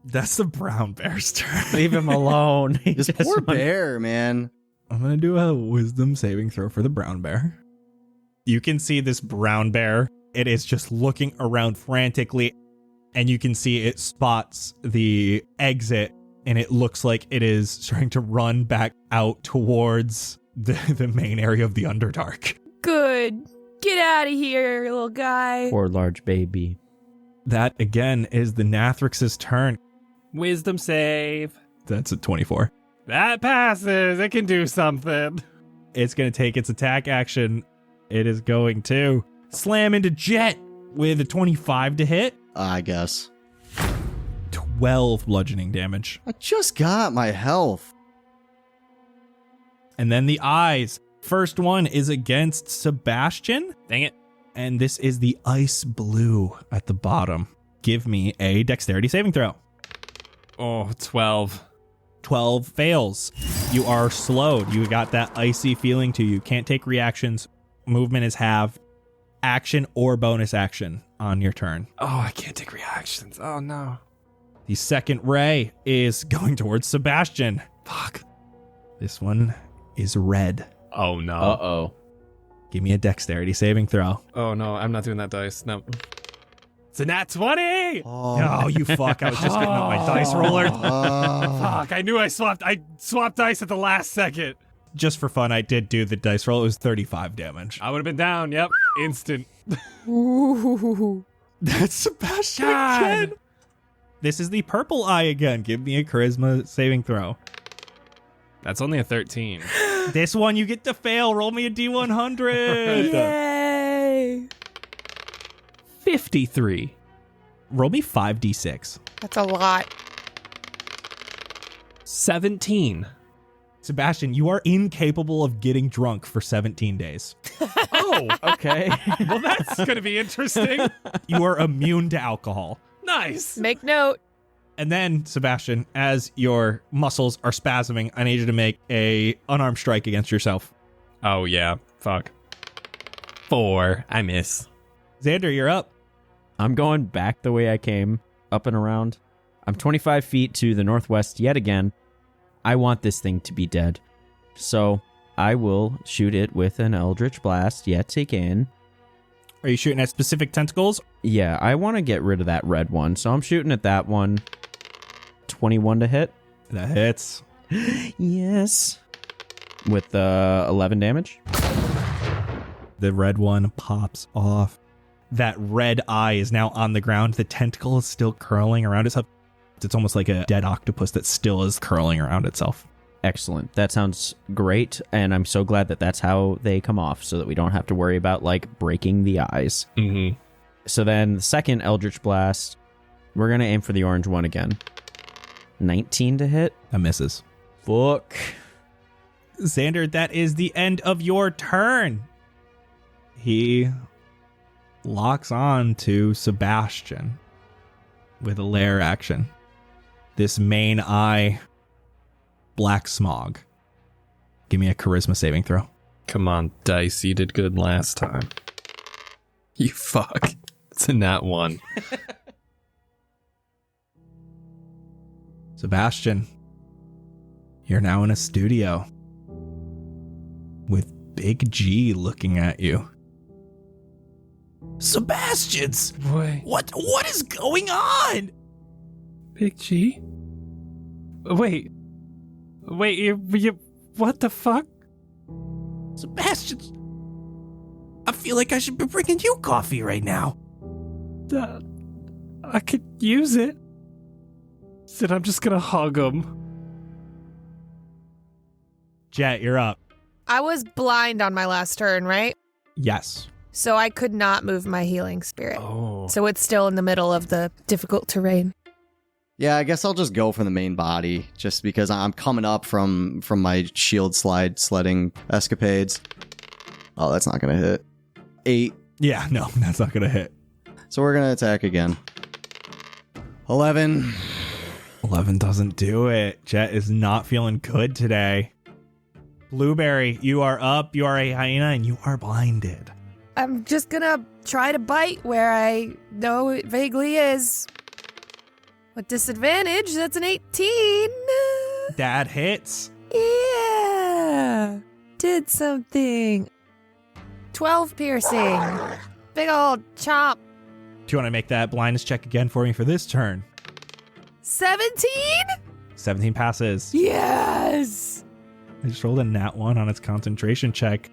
That's the brown bear's turn. Leave him alone. He This just poor went- bear, man. I'm going to do a wisdom saving throw for the brown bear. You can see this brown bear. It is just looking around frantically, and you can see it spots the exit, and it looks like it is starting to run back out towards the main area of the Underdark. Good. Get out of here, little guy. Poor large baby. That, again, is the Nathrix's turn. Wisdom save. That's a 24. That passes. It can do something. It's going to take its attack action. It is going to slam into Jett with a 25 to hit. I guess. 12 bludgeoning damage. I just got my health. And then the eyes. First one is against Sebastian. Dang it. And this is the ice blue at the bottom. Give me a dexterity saving throw. Oh, 12. 12 fails. You are slowed. You got that icy feeling to you. Can't take reactions. Movement is halved. Action or bonus action on your turn. Oh, I can't take reactions. Oh, no. The second ray is going towards Sebastian. Fuck. This one is red. Oh, no. Uh-oh. Give me a dexterity saving throw. Oh, no. I'm not doing that dice. No. It's a nat 20. me! Oh, you fuck. I was just getting up my dice roller. Fuck, I knew I swapped dice at the last second. Just for fun, I did do the dice roll. It was 35 damage. I would have been down, yep. Instant. Ooh. That's Sebastian God. again. This is the purple eye again. Give me a charisma saving throw. That's only a 13. This one you get to fail. Roll me a D100. Yay. 53. Roll me 5d6. That's a lot. 17. Sebastian, you are incapable of getting drunk for 17 days. Oh, okay. Well, that's going to be interesting. You are immune to alcohol. Nice. Make note. And then, Sebastian, as your muscles are spasming, I need you to make a unarmed strike against yourself. Oh, yeah. Fuck. 4. I miss. Xander, you're up. I'm going back the way I came, up and around. I'm 25 feet to the northwest yet again. I want this thing to be dead. So I will shoot it with an Eldritch Blast yet again. Are you shooting at specific tentacles? Yeah, I want to get rid of that red one, so I'm shooting at that one. 21 to hit. That hits. Yes. With 11 damage. The red one pops off. That red eye is now on the ground. The tentacle is still curling around itself. It's almost like a dead octopus that still is curling around itself. Excellent. That sounds great, and I'm so glad that that's how they come off, so that we don't have to worry about, like, breaking the eyes. Mm-hmm. So then, the second Eldritch Blast, we're going to aim for the orange one again. 19 to hit. That misses. Fuck. Xander, that is the end of your turn. He locks on to Sebastian with a lair action. This main eye, black smog. Give me a charisma saving throw. Come on, dice. You did good last time. You fuck. It's a nat 1. Sebastian, you're now in a studio with Big G looking at you. Sebastians! Wait. What is going on? Big G? Wait, you what the fuck? Sebastian, I feel like I should be bringing you coffee right now. I could use it. Said I'm just gonna hug him. Jett, you're up. I was blind on my last turn, right? Yes. So I could not move my healing spirit. Oh. So it's still in the middle of the difficult terrain. Yeah, I guess I'll just go for the main body, just because I'm coming up from my shield sledding escapades. Oh, that's not going to hit. 8. Yeah, no, that's not going to hit. So we're going to attack again. 11. 11 doesn't do it. Jett is not feeling good today. Blueberry, you are up. You are a hyena and you are blinded. I'm just gonna try to bite where I know it vaguely is. With disadvantage, that's an 18. That hits. Yeah. Did something. 12 piercing. Big old chomp. Do you want to make that blindness check again for me for this turn? 17? 17 passes. Yes. I just rolled a nat 1 on its concentration check.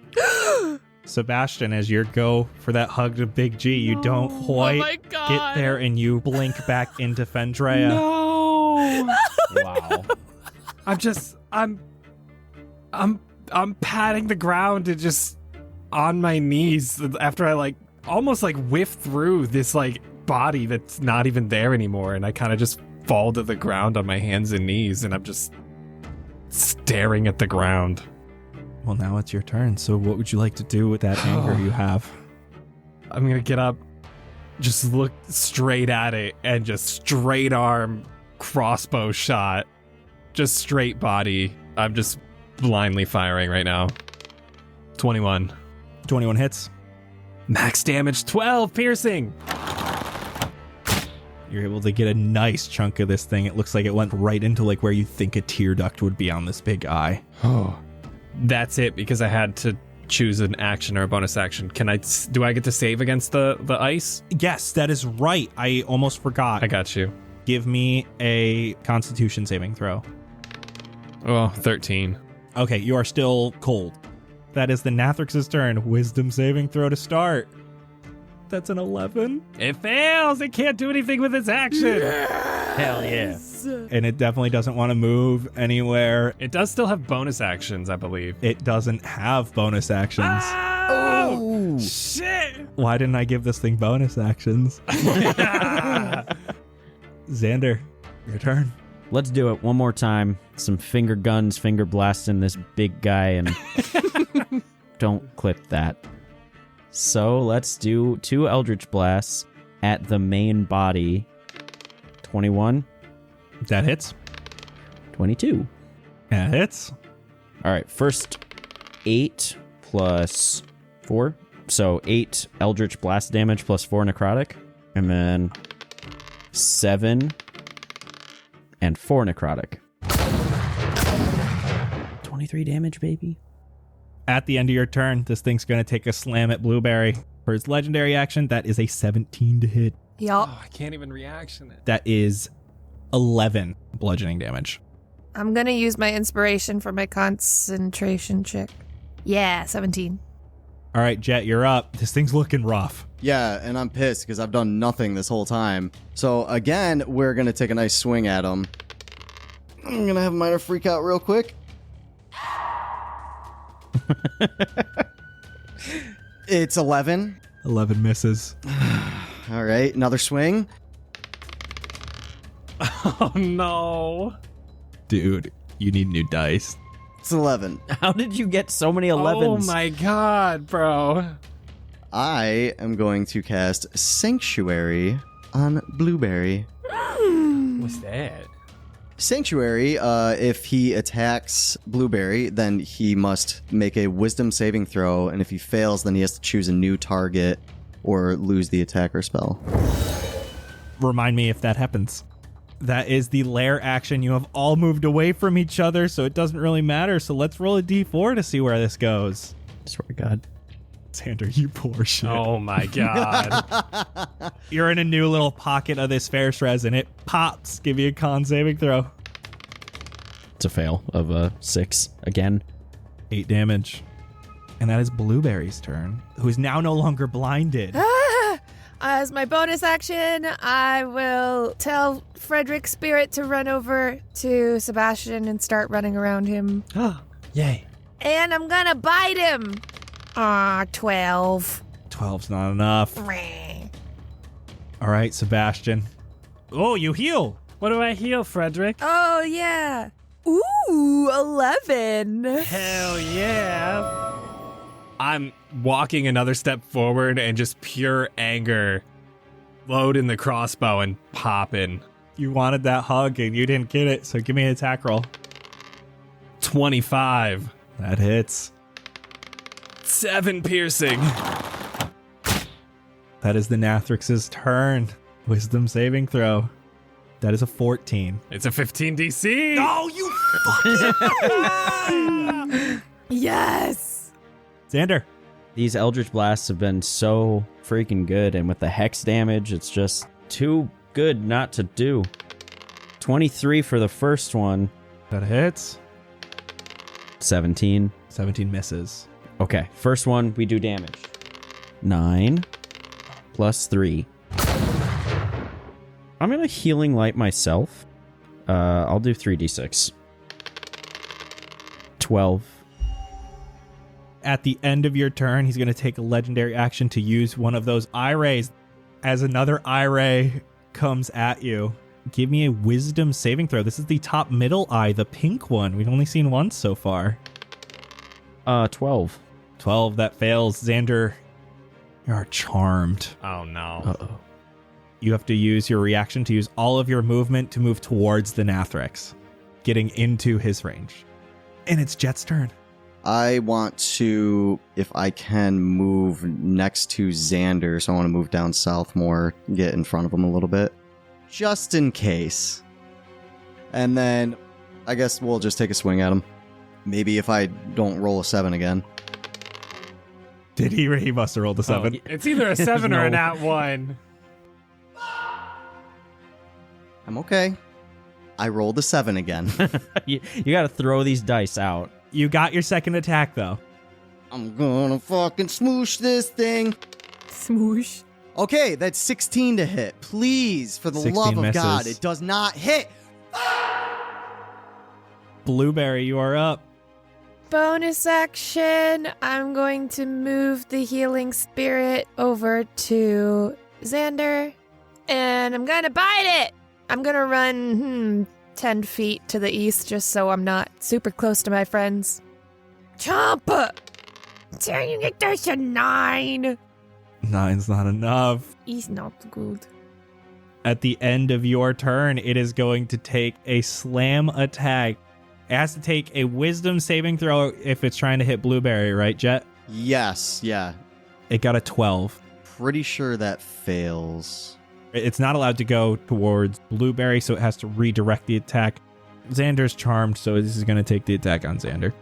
Sebastian, as you go for that hug to Big G, you don't quite my God. get there and you blink back into Fendrea. No. Wow. I'm patting the ground and just on my knees after I almost whiff through this body that's not even there anymore, and I kind of just fall to the ground on my hands and knees, and I'm just staring at the ground. Well, now it's your turn. So what would you like to do with that anger you have? I'm gonna get up, just look straight at it, and just straight arm crossbow shot. Just straight body. I'm just blindly firing right now. 21. 21 hits. Max damage 12 piercing. You're able to get a nice chunk of this thing. It looks like it went right into where you think a tear duct would be on this big eye. Oh. That's it, because I had to choose an action or a bonus action, do I get to save against the ice? Yes, that is right. I almost forgot. I got you. Give me a Constitution saving throw. Oh, 13. Okay, you are still cold. That is the Nathrix's turn. Wisdom saving throw to start. That's an 11. It fails. It can't do anything with its action. Hell yeah. And it definitely doesn't want to move anywhere. It does still have bonus actions, I believe. It doesn't have bonus actions. Oh, shit. Why didn't I give this thing bonus actions? Xander, your turn. Let's do it one more time. Some finger guns, finger blasting this big guy, and don't clip that. So let's do 2 Eldritch Blasts at the main body. 21. That hits. 22. That hits. All right, first 8 plus 4. So 8 Eldritch Blast damage plus 4 necrotic. And then 7 and 4 necrotic. 23 damage, baby. At the end of your turn, this thing's going to take a slam at Blueberry. For its legendary action, that is a 17 to hit. Yup. Oh, I can't even reaction it. That is 11 bludgeoning damage. I'm gonna use my inspiration for my concentration check. Yeah, 17. All right, Jett, you're up. This thing's looking rough. Yeah, and I'm pissed because I've done nothing this whole time. So again, we're going to take a nice swing at him. I'm going to have a minor freak out real quick. It's 11. 11 misses. All right, another swing. Oh, no. Dude, you need new dice. It's 11. How did you get so many 11s? Oh, my God, bro. I am going to cast Sanctuary on Blueberry. What's that? Sanctuary, if he attacks Blueberry, then he must make a wisdom saving throw, and if he fails, then he has to choose a new target or lose the attacker spell. Remind me if that happens. That is the lair action. You have all moved away from each other, so it doesn't really matter. So let's roll a d4 to see where this goes. Swear to God. Xander, you poor shit. Oh, my God. You're in a new little pocket of this Ferris resin. It pops. Give you a con saving throw. It's a fail of a 6 again. 8 damage. And that is Blueberry's turn, who is now no longer blinded. As my bonus action, I will tell Frederick's spirit to run over to Sebastian and start running around him. Yay. And I'm gonna bite him. 12. 12's not enough. All right, Sebastian. Oh, you heal. What do I heal, Frederick? Oh, yeah. Ooh, 11. Hell yeah. I'm walking another step forward and just pure anger. Loading the crossbow and popping. You wanted that hug and you didn't get it, so give me an attack roll. 25. That hits. 7 piercing. That is the Nathrix's turn. Wisdom saving throw. That is a 14. It's a 15 DC. Oh, you fucking Yes. Xander. These Eldritch Blasts have been so freaking good, and with the Hex damage, it's just too good not to do. 23 for the first one. That hits. 17. 17 misses. Okay, first one, we do damage. 9 plus 3. I'm going to Healing Light myself. I'll do 3d6. 12. At the end of your turn, he's going to take a legendary action to use one of those eye rays. As another eye ray comes at you, give me a wisdom saving throw. This is the top middle eye, the pink one. We've only seen once so far. 12. 12, that fails. Xander, you are charmed. Oh, no. Uh-oh. You have to use your reaction to use all of your movement to move towards the Nathrix, getting into his range. And it's Jett's turn. I want to, if I can, move next to Xander, so I want to move down south more, get in front of him a little bit, just in case. And then I guess we'll just take a swing at him. Maybe if I don't roll a 7 again. Did he? He must have rolled a 7. It's either a 7 or a nat 1. I'm okay. I rolled a 7 again. You got to throw these dice out. You got your second attack, though. I'm gonna fucking smoosh this thing. Smoosh. Okay, that's 16 to hit. Please, for the 16 love of misses. God, it does not hit. Blueberry, you are up. Bonus action. I'm going to move the healing spirit over to Xander. And I'm going to bite it. I'm going to run 10 feet to the east just so I'm not super close to my friends. Chomp! Dang it, there's a 9. 9's not enough. He's not good. At the end of your turn, it is going to take a slam attack. It has to take a wisdom saving throw if it's trying to hit Blueberry, right, Jett? Yes, yeah. It got a 12. Pretty sure that fails. It's not allowed to go towards Blueberry, so it has to redirect the attack. Xander's charmed, so this is going to take the attack on Xander.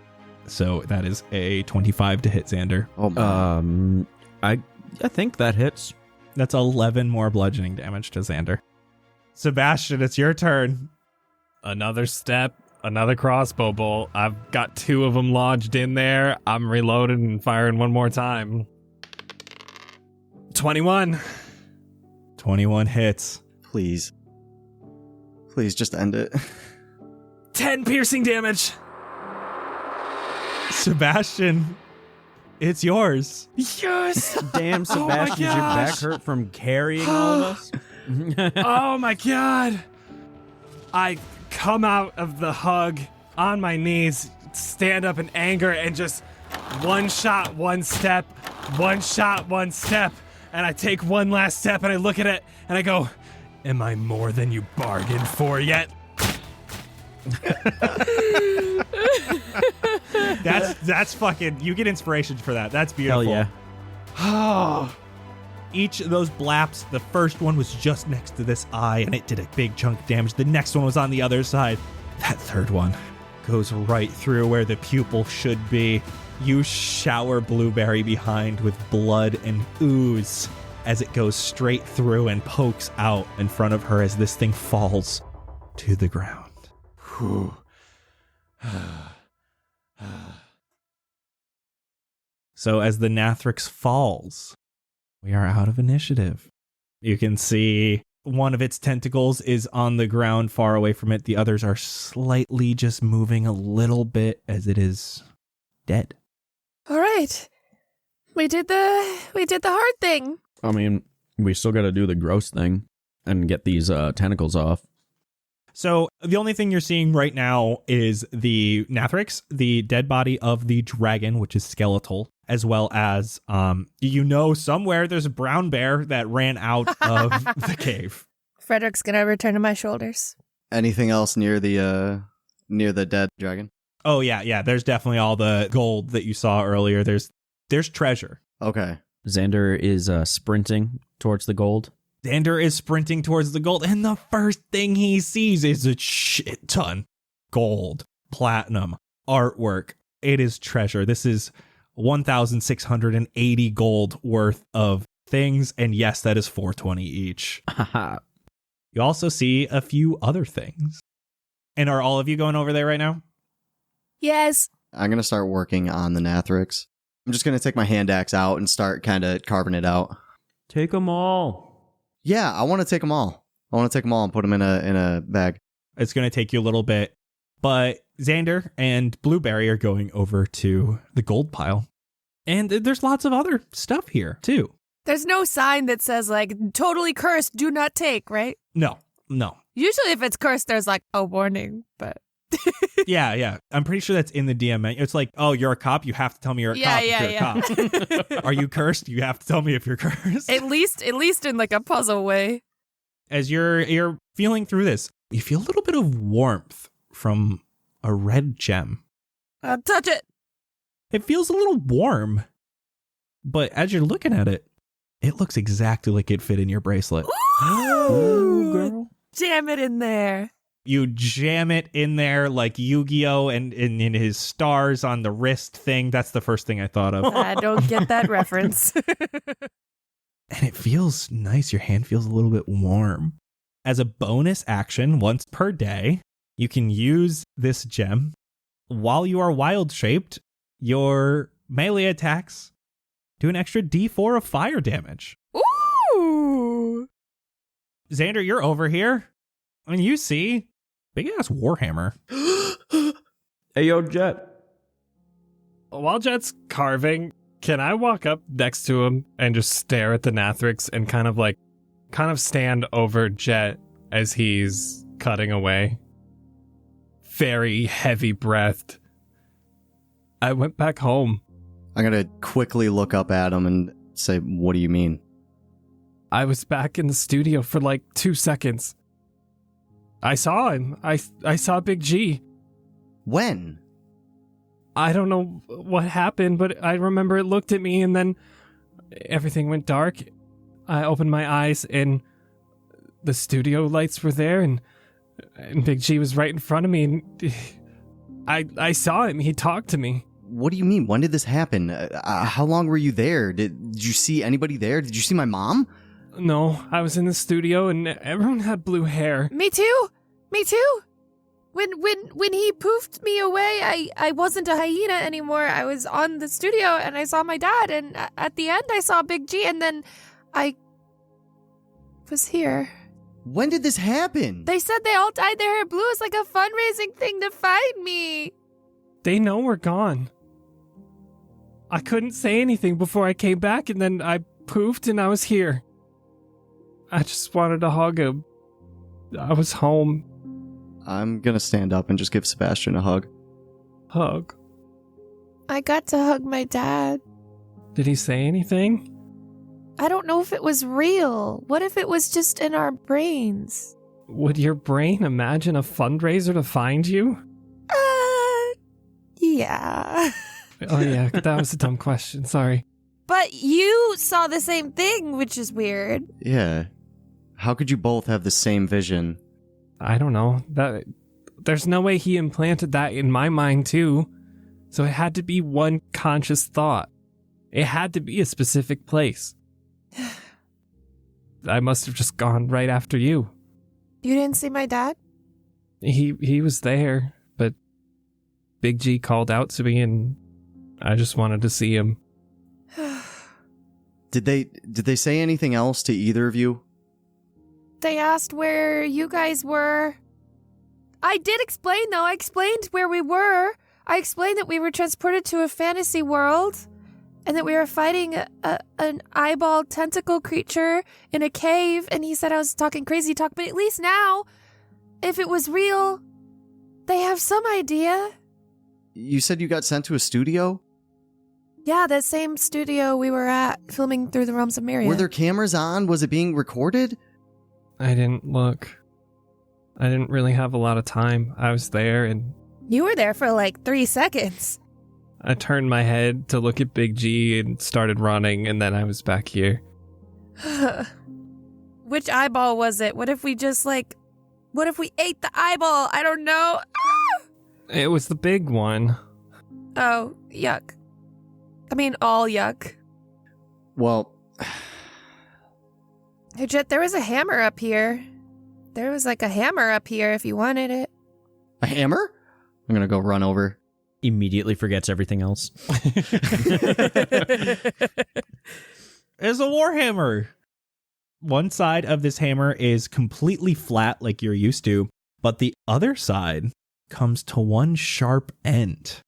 So that is a 25 to hit Xander. Oh my. I think that hits. That's 11 more bludgeoning damage to Xander. Sebastian, it's your turn. Another step, another crossbow bolt. I've got 2 of them lodged in there. I'm reloading and firing one more time. 21. 21 hits. Please. Please just end it. 10 piercing damage. Sebastian, it's yours. Yes. Damn, Oh my Sebastian, your back gosh. hurt from carrying all of us? Oh my god. I come out of the hug on my knees, stand up in anger, and just one shot, one step, one shot, one step. And I take one last step and I look at it and I go, am I more than you bargained for yet? That's fucking, you get inspiration for that. That's beautiful. Hell yeah. Oh. Each of those blaps, the first one was just next to this eye and it did a big chunk of damage. The next one was on the other side. That third one goes right through where the pupil should be. You shower Blueberry behind with blood and ooze as it goes straight through and pokes out in front of her as this thing falls to the ground. Whew. So as the Nathrix falls, we are out of initiative. You can see one of its tentacles is on the ground far away from it. The others are slightly just moving a little bit as it is dead. All right. We did the hard thing. I mean, we still got to do the gross thing and get these tentacles off. So the only thing you're seeing right now is the Nathrix, the dead body of the dragon, which is skeletal, as well as, somewhere there's a brown bear that ran out of the cave. Frederick's gonna return to my shoulders. Anything else near the dead dragon? Oh, yeah. There's definitely all the gold that you saw earlier. There's treasure. Okay. Xander is sprinting towards the gold. Xander is sprinting towards the gold, and the first thing he sees is a shit ton. Gold, platinum, artwork. It is treasure. This is 1,680 gold worth of things, and yes, that is 420 each. You also see a few other things. And are all of you going over there right now? Yes. I'm going to start working on the Nathrix. I'm just going to take my hand axe out and start kind of carving it out. Take them all. Yeah, I want to take them all. I want to take them all and put them in a bag. It's going to take you a little bit, but Xander and Blueberry are going over to the gold pile. And there's lots of other stuff here, too. There's no sign that says, like, totally cursed, do not take, right? No. Usually if it's cursed, there's, like, a warning, but... Yeah. I'm pretty sure that's in the DM menu. It's like, oh, you're a cop? You have to tell me you're a cop if you're a cop. Are you cursed? You have to tell me if you're cursed. At least in, like, a puzzle way. As you're feeling through this, you feel a little bit of warmth from a red gem. Touch it. It feels a little warm, but as you're looking at it, it looks exactly like it fit in your bracelet. Ooh, girl. Jam it in there. You jam it in there like Yu-Gi-Oh! And in his stars on the wrist thing. That's the first thing I thought of. I don't get that reference. And it feels nice. Your hand feels a little bit warm. As a bonus action, once per day, you can use this gem. While you are wild-shaped, your melee attacks do an extra D4 of fire damage. Ooh! Xander, you're over here. And you see big-ass Warhammer. Hey, yo, Jett. While Jett's carving, can I walk up next to him and just stare at the Nathrix and kind of stand over Jett as he's cutting away? Very heavy breathed. I went back home. I'm going to quickly look up at him and say, what do you mean? I was back in the studio for like 2 seconds. I saw him. I saw Big G. When? I don't know what happened, but I remember it looked at me and then everything went dark. I opened my eyes and the studio lights were there and Big G was right in front of me and I saw him. He talked to me. What do you mean? When did this happen? How long were you there? Did you see anybody there? Did you see my mom? No, I was in the studio and everyone had blue hair. Me too. When he poofed me away, I wasn't a hyena anymore. I was on the studio and I saw my dad, and at the end I saw Big G, and then I was here. When did this happen? They said they all dyed their hair blue. It's like a fundraising thing to find me. They know we're gone. I couldn't say anything before I came back, and then I poofed and I was here. I just wanted to hug him. I was home. I'm gonna stand up and just give Sebastian a hug. Hug? I got to hug my dad. Did he say anything? I don't know if it was real. What if it was just in our brains? Would your brain imagine a fundraiser to find you? Yeah. Oh yeah, that was a dumb question. Sorry. But you saw the same thing, which is weird. Yeah. How could you both have the same vision? I don't know. There's no way he implanted that in my mind too. So it had to be one conscious thought. It had to be a specific place. I must have just gone right after you. You didn't see my dad? He was there, but Big G called out to me and I just wanted to see him. Did they say anything else to either of you? They asked where you guys were. I did explain, though. I explained where we were. I explained that we were transported to a fantasy world and that we were fighting an eyeball tentacle creature in a cave. And he said I was talking crazy talk, but at least now, if it was real, they have some idea. You said you got sent to a studio? Yeah, that same studio we were at, filming Through the Realms of Myria. Were there cameras on? Was it being recorded? I didn't look. I didn't really have a lot of time. I was there and... You were there for like 3 seconds. I turned my head to look at Big G and started running, and then I was back here. Which eyeball was it? What if we just what if we ate the eyeball? I don't know. It was the big one. Oh, yuck. I mean, all yuck. Well... Hey, Jett, there was a hammer up here. There was like a hammer up here if you wanted it. A hammer? I'm gonna go run over. Immediately forgets everything else. It's a warhammer. One side of this hammer is completely flat like you're used to, but the other side comes to one sharp end.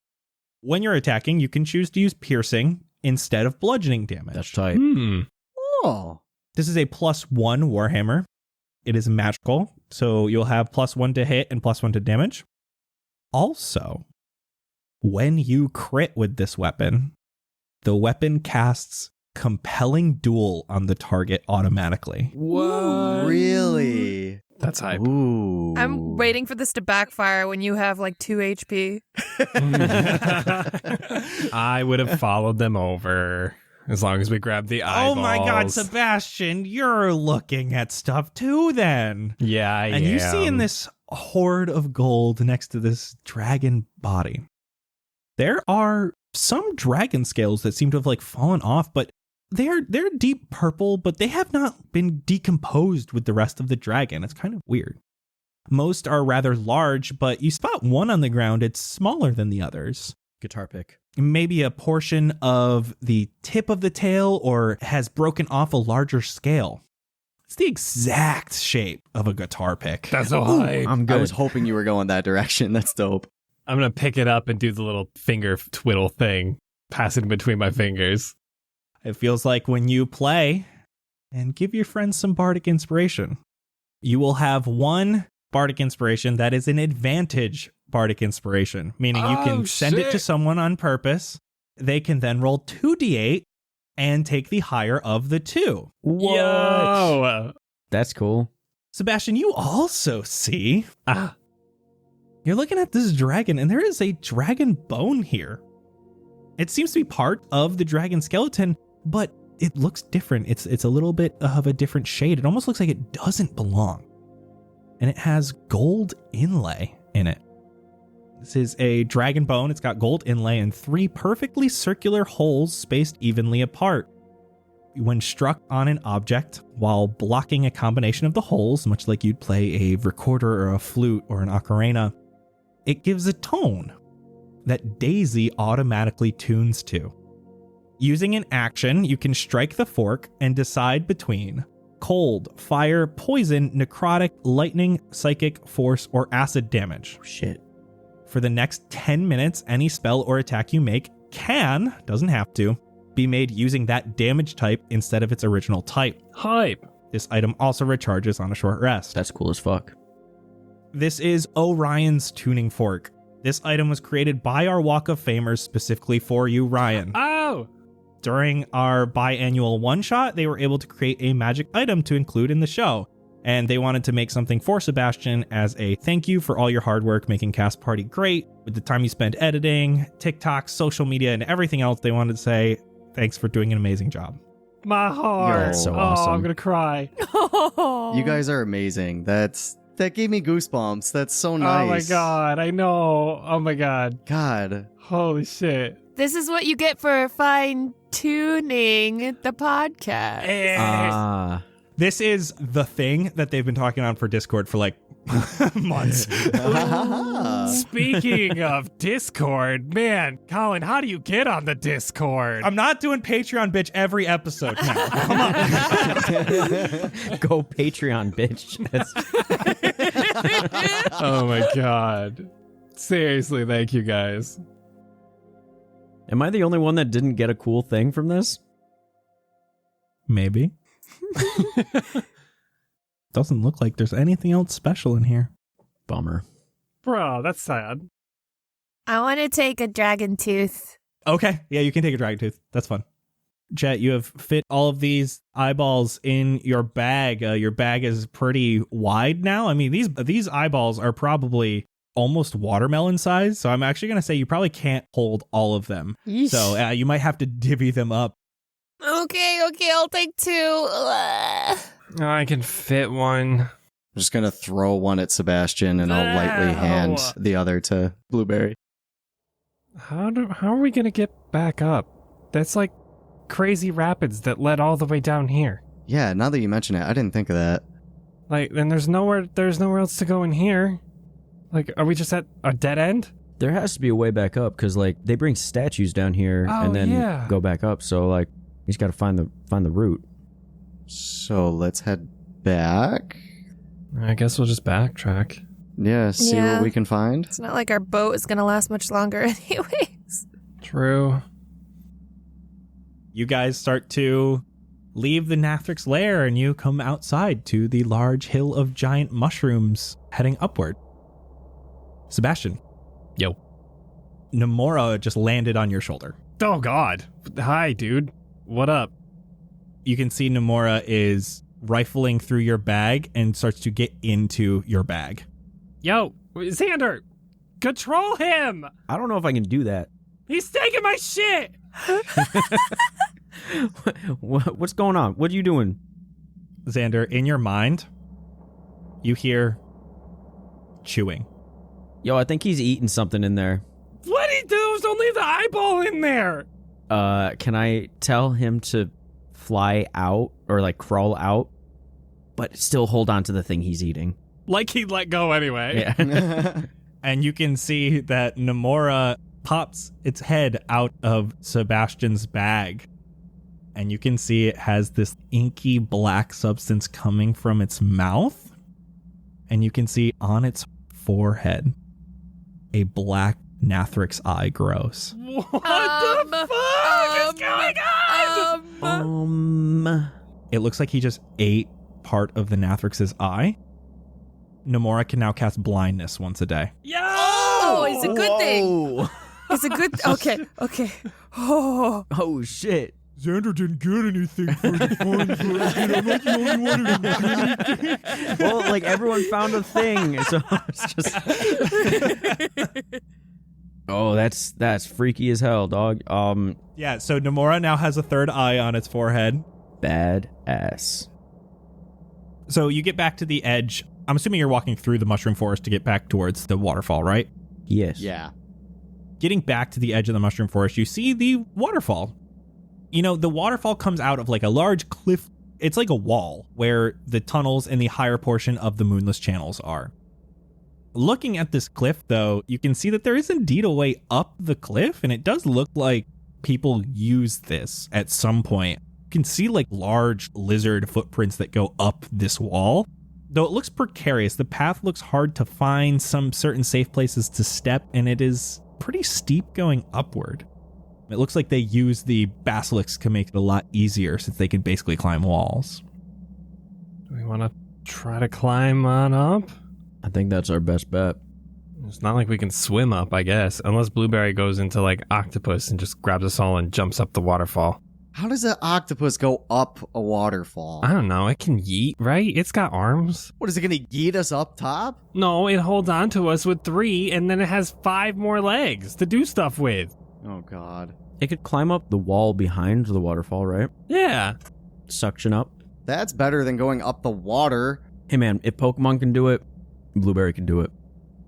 When you're attacking, you can choose to use piercing instead of bludgeoning damage. That's tight. Oh. This is a +1 warhammer. It is magical, so you'll have +1 to hit and +1 to damage. Also, when you crit with this weapon, the weapon casts Compelling Duel on the target automatically. What? Really? That's hype. Ooh. I'm waiting for this to backfire when you have like 2 HP. I would have followed them over as long as we grabbed the eyeballs. Oh my god, Sebastian, you're looking at stuff too then. Yeah, And you see in this hoard of gold next to this dragon body. There are some dragon scales that seem to have fallen off, but they're deep purple, but they have not been decomposed with the rest of the dragon. It's kind of weird. Most are rather large, but you spot one on the ground. It's smaller than the others. Guitar pick. Maybe a portion of the tip of the tail or has broken off a larger scale. It's the exact shape of a guitar pick. That's so high. I'm good. I was hoping you were going that direction. That's dope. I'm going to pick it up and do the little finger twiddle thing, pass it between my fingers. It feels like when you play and give your friends some bardic inspiration, you will have one bardic inspiration that is an advantage bardic inspiration, meaning you can send it to someone on purpose. They can then roll 2d8 and take the higher of the two. What? Yo! That's cool. Sebastian, you also see... You're looking at this dragon, and there is a dragon bone here. It seems to be part of the dragon skeleton, but it looks different. It's a little bit of a different shade. It almost looks like it doesn't belong. And it has gold inlay in it. This is a dragon bone. It's got gold inlay and 3 perfectly circular holes spaced evenly apart. When struck on an object while blocking a combination of the holes, much like you'd play a recorder or a flute or an ocarina, it gives a tone that Daisy automatically tunes to. Using an action, you can strike the fork and decide between cold, fire, poison, necrotic, lightning, psychic, force, or acid damage. Shit. For the next 10 minutes, any spell or attack you make doesn't have to, be made using that damage type instead of its original type. Hype. This item also recharges on a short rest. That's cool as fuck. This is Orion's tuning fork. This item was created by our Walk of Famers specifically for you, Ryan. Oh! During our biannual one-shot, they were able to create a magic item to include in the show. And they wanted to make something for Sebastian as a thank you for all your hard work making Cast Party great. With the time you spent editing, TikTok, social media, and everything else, they wanted to say thanks for doing an amazing job. My heart. That's so awesome. I'm going to cry. You guys are amazing. That gave me goosebumps. That's so nice. Oh my god, I know. Oh my god. God. Holy shit. This is what you get for fine-tuning the podcast. This is the thing that they've been talking on for Discord for months. Speaking of Discord, man, Colin, how do you get on the Discord? I'm not doing Patreon, bitch, every episode now. Come on. Go Patreon, bitch. Oh my god. Seriously, thank you guys. Am I the only one that didn't get a cool thing from this? Maybe. Doesn't look like there's anything else special in here. Bummer. Bro, that's sad. I want to take a dragon tooth. Okay, yeah, you can take a dragon tooth. That's fun. Jett, you have fit all of these eyeballs in your bag. Your bag is pretty wide now. I mean, these eyeballs are probably almost watermelon size, so I'm actually going to say you probably can't hold all of them. Yeesh. So you might have to divvy them up. Okay, I'll take 2. Ugh. I can fit one. I'm just going to throw one at Sebastian and I'll lightly hand the other to Blueberry. How are we going to get back up? That's like crazy rapids that led all the way down here. Yeah, now that you mention it, I didn't think of that. Then there's nowhere else to go in here. Are we just at a dead end? There has to be a way back up because they bring statues down here and then go back up. So you just got to find the route. So let's head back. I guess we'll just backtrack. Yeah, see what we can find. It's not like our boat is going to last much longer anyways. True. You guys start to leave the Nathrix lair and you come outside to the large hill of giant mushrooms heading upward. Sebastian. Yo. Nomura just landed on your shoulder. Oh god. Hi, dude. What up? You can see Nomura is rifling through your bag and starts to get into your bag. Yo, Xander, control him! I don't know if I can do that. He's taking my shit! What's going on? What are you doing? Xander, in your mind, you hear chewing. Yo, I think he's eating something in there. What he do? Don't leave the eyeball in there. Can I tell him to fly out or like crawl out, but still hold on to the thing he's eating? Like he'd let go anyway. Yeah. And you can see that Namora pops its head out of Sebastian's bag. And you can see it has this inky black substance coming from its mouth. And you can see on its forehead a black Nathrix eye grows. What the fuck is going on? It looks like he just ate part of the Nathrix's eye. Namora can now cast blindness once a day. Yo! Oh, it's a good thing. It's a good... Okay. Oh, shit. Xander didn't get anything for the fun. I'm not the only one who didn't get anything. Well, like everyone found a thing, so it's just... Oh, that's freaky as hell, dog. Yeah, so Namora now has a third eye on its forehead. Badass. So you get back to the edge. I'm assuming you're walking through the mushroom forest to get back towards the waterfall, right? Yes. Yeah. Getting back to the edge of the mushroom forest, you see the waterfall. You know, the waterfall comes out of like a large cliff. It's like a wall where the tunnels in the higher portion of the moonless channels are. Looking at this cliff, though, you can see that there is indeed a way up the cliff, and it does look like people use this at some point. You can see like large lizard footprints that go up this wall. Though it looks precarious, the path looks hard to find some certain safe places to step, and it is pretty steep going upward. It looks like they use the basilisks to make it a lot easier since they can basically climb walls. Do we want to try to climb on up? I think that's our best bet. It's not like we can swim up, I guess, unless Blueberry goes into like octopus and just grabs us all and jumps up the waterfall. How does an octopus go up a waterfall? I don't know. It can yeet, right? It's got arms. What, is it going to yeet us up top? No, it holds on to us with 3, and then it has 5 more legs to do stuff with. Oh, God. It could climb up the wall behind the waterfall, right? Yeah. Suction up. That's better than going up the water. Hey, man, if Pokemon can do it, Blueberry can do it.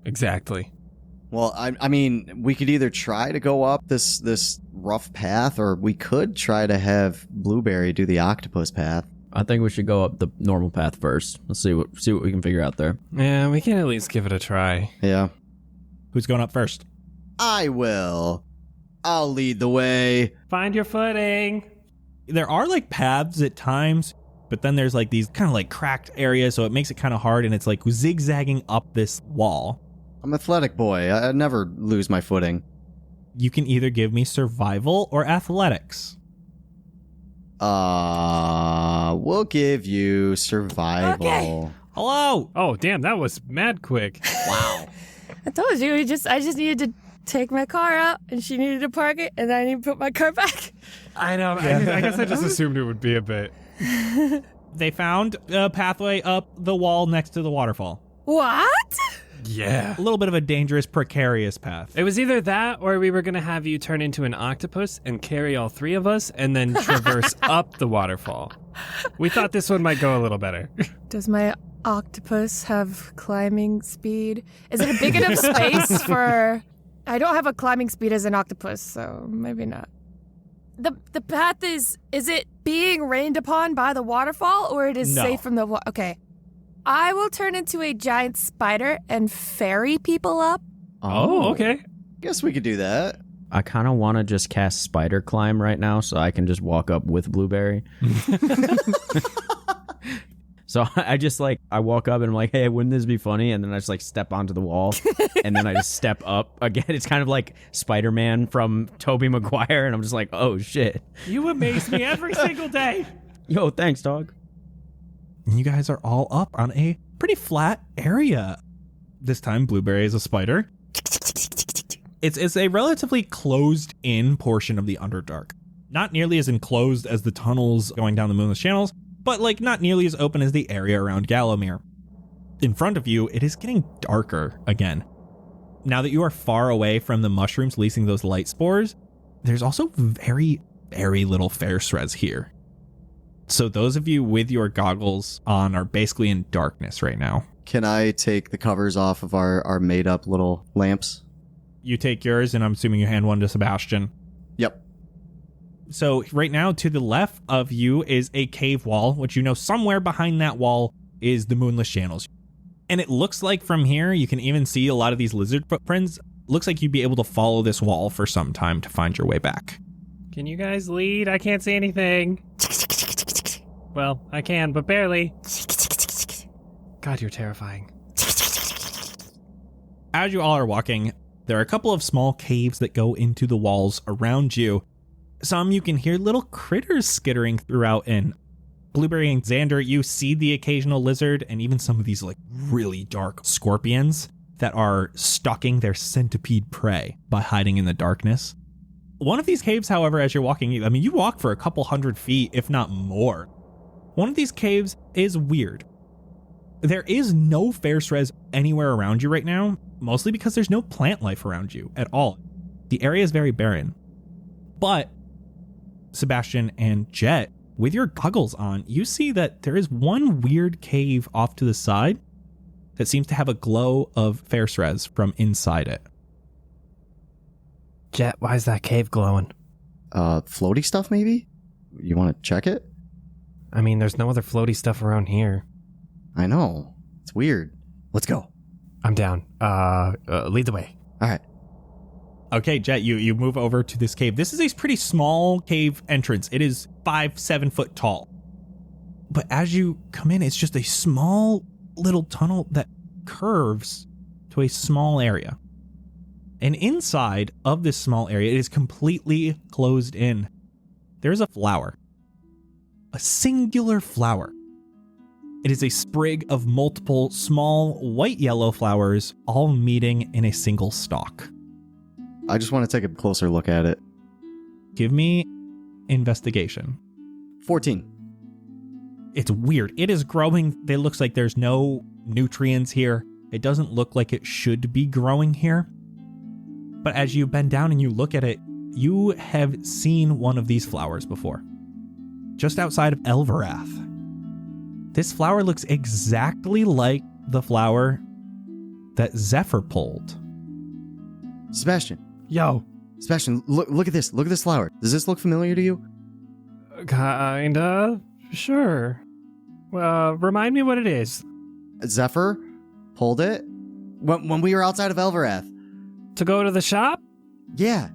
Exactly. Well, I mean, we could either try to go up this rough path, or we could try to have Blueberry do the octopus path. I think we should go up the normal path first. Let's see what we can figure out there. Yeah, we can at least give it a try. Yeah. Who's going up first? I will. I'll lead the way. Find your footing. There are like paths at times, but then there's like these kind of like cracked areas, so it makes it kind of hard, and it's like zigzagging up this wall. I'm an athletic boy. I never lose my footing. You can either give me survival or athletics. We'll give you survival. Okay. Hello. Oh, damn, that was mad quick. Wow. I told you, I just needed to take my car out, and she needed to park it, and then I need to put my car back. I know. I guess I just assumed it would be a bit. They found a pathway up the wall next to the waterfall. What? Yeah. A little bit of a dangerous, precarious path. It was either that or we were going to have you turn into an octopus and carry all 3 of us and then traverse up the waterfall. We thought this one might go a little better. Does my octopus have climbing speed? Is it a big enough space for... I don't have a climbing speed as an octopus, so maybe not. The path is it being rained upon by the waterfall, or it is No. safe from the water? Okay. I will turn into a giant spider and ferry people up. Oh, okay. Guess we could do that. I kind of want to just cast Spider Climb right now so I can just walk up with Blueberry. So I just like, I walk up and I'm like, hey, wouldn't this be funny? And then I just like step onto the wall and then I just step up again. It's kind of like Spider-Man from Tobey Maguire. And I'm just like, oh shit. You amaze me every single day. Yo, thanks, dog. And you guys are all up on a pretty flat area. This time, Blueberry is a spider. It's a relatively closed-in portion of the Underdark. Not nearly as enclosed as the tunnels going down the Moonless Channels, but like not nearly as open as the area around Gallowmere. In front of you, it is getting darker again. Now that you are far away from the mushrooms releasing those light spores, there's also very, very little fair threads here. So those of you with your goggles on are basically in darkness right now. Can I take the covers off of our made-up little lamps? You take yours, and I'm assuming you hand one to Sebastian. Yep. So right now, to the left of you is a cave wall, which you know somewhere behind that wall is the Moonless Channels. And it looks like from here, you can even see a lot of these lizard footprints. Looks like you'd be able to follow this wall for some time to find your way back. Can you guys lead? I can't see anything. Well, I can, but barely. God, you're terrifying. As you all are walking, there are a couple of small caves that go into the walls around you. Some you can hear little critters skittering throughout in. Blueberry and Xander, you see the occasional lizard and even some of these like really dark scorpions that are stalking their centipede prey by hiding in the darkness. One of these caves, however, as you're walking, I mean, you walk for a couple 100 feet, if not more. One of these caves is weird. There is no Ferris res anywhere around you right now, mostly because there's no plant life around you at all. The area is very barren. But Sebastian and Jett, with your goggles on, you see that there is one weird cave off to the side that seems to have a glow of Ferris res from inside it. Jett, why is that cave glowing? Floaty stuff, maybe? You want to check it? I mean, there's no other floaty stuff around here. I know. It's weird. Let's go. I'm down. Lead the way. All right. Okay, Jett, you move over to this cave. This is a pretty small cave entrance. It is 5-7 foot tall. But as you come in, it's just a small little tunnel that curves to a small area. And inside of this small area, it is completely closed in. There's a flower. A singular flower. It is a sprig of multiple small white-yellow flowers, all meeting in a single stalk. I just want to take a closer look at it. Give me investigation. 14. It's weird. It is growing. It looks like there's no nutrients here. It doesn't look like it should be growing here. But as you bend down and you look at it, you have seen one of these flowers before. Just outside of Elverath. This flower looks exactly like the flower that Zephyr pulled. Sebastian. Yo. Sebastian, look at this. Look at this flower. Does this look familiar to you? Kinda. Sure. Remind me what it is. Zephyr pulled it when we were outside of Elverath. To go to the shop? Yeah.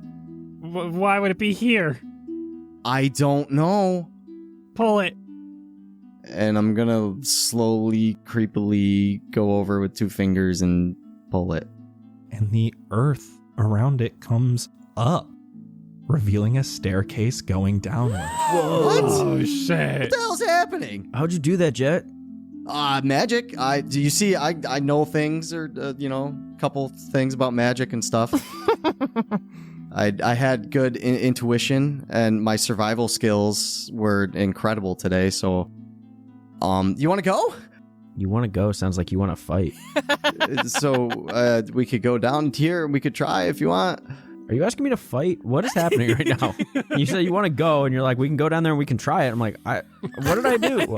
Why would it be here? I don't know. Pull it. And I'm gonna slowly, creepily go over with 2 fingers and pull it. And the earth around it comes up, revealing a staircase going downward. Whoa! What? Oh, shit. What the hell's happening? How'd you do that, Jett? Magic. Do you see? I know things, or a couple things about magic and stuff. I had good intuition, and my survival skills were incredible today. So, you want to go? You want to go? Sounds like you want to fight. So we could go down here and we could try if you want. Are you asking me to fight? What is happening right now? You said you want to go, and you're like, we can go down there and we can try it. I'm like, what did I do?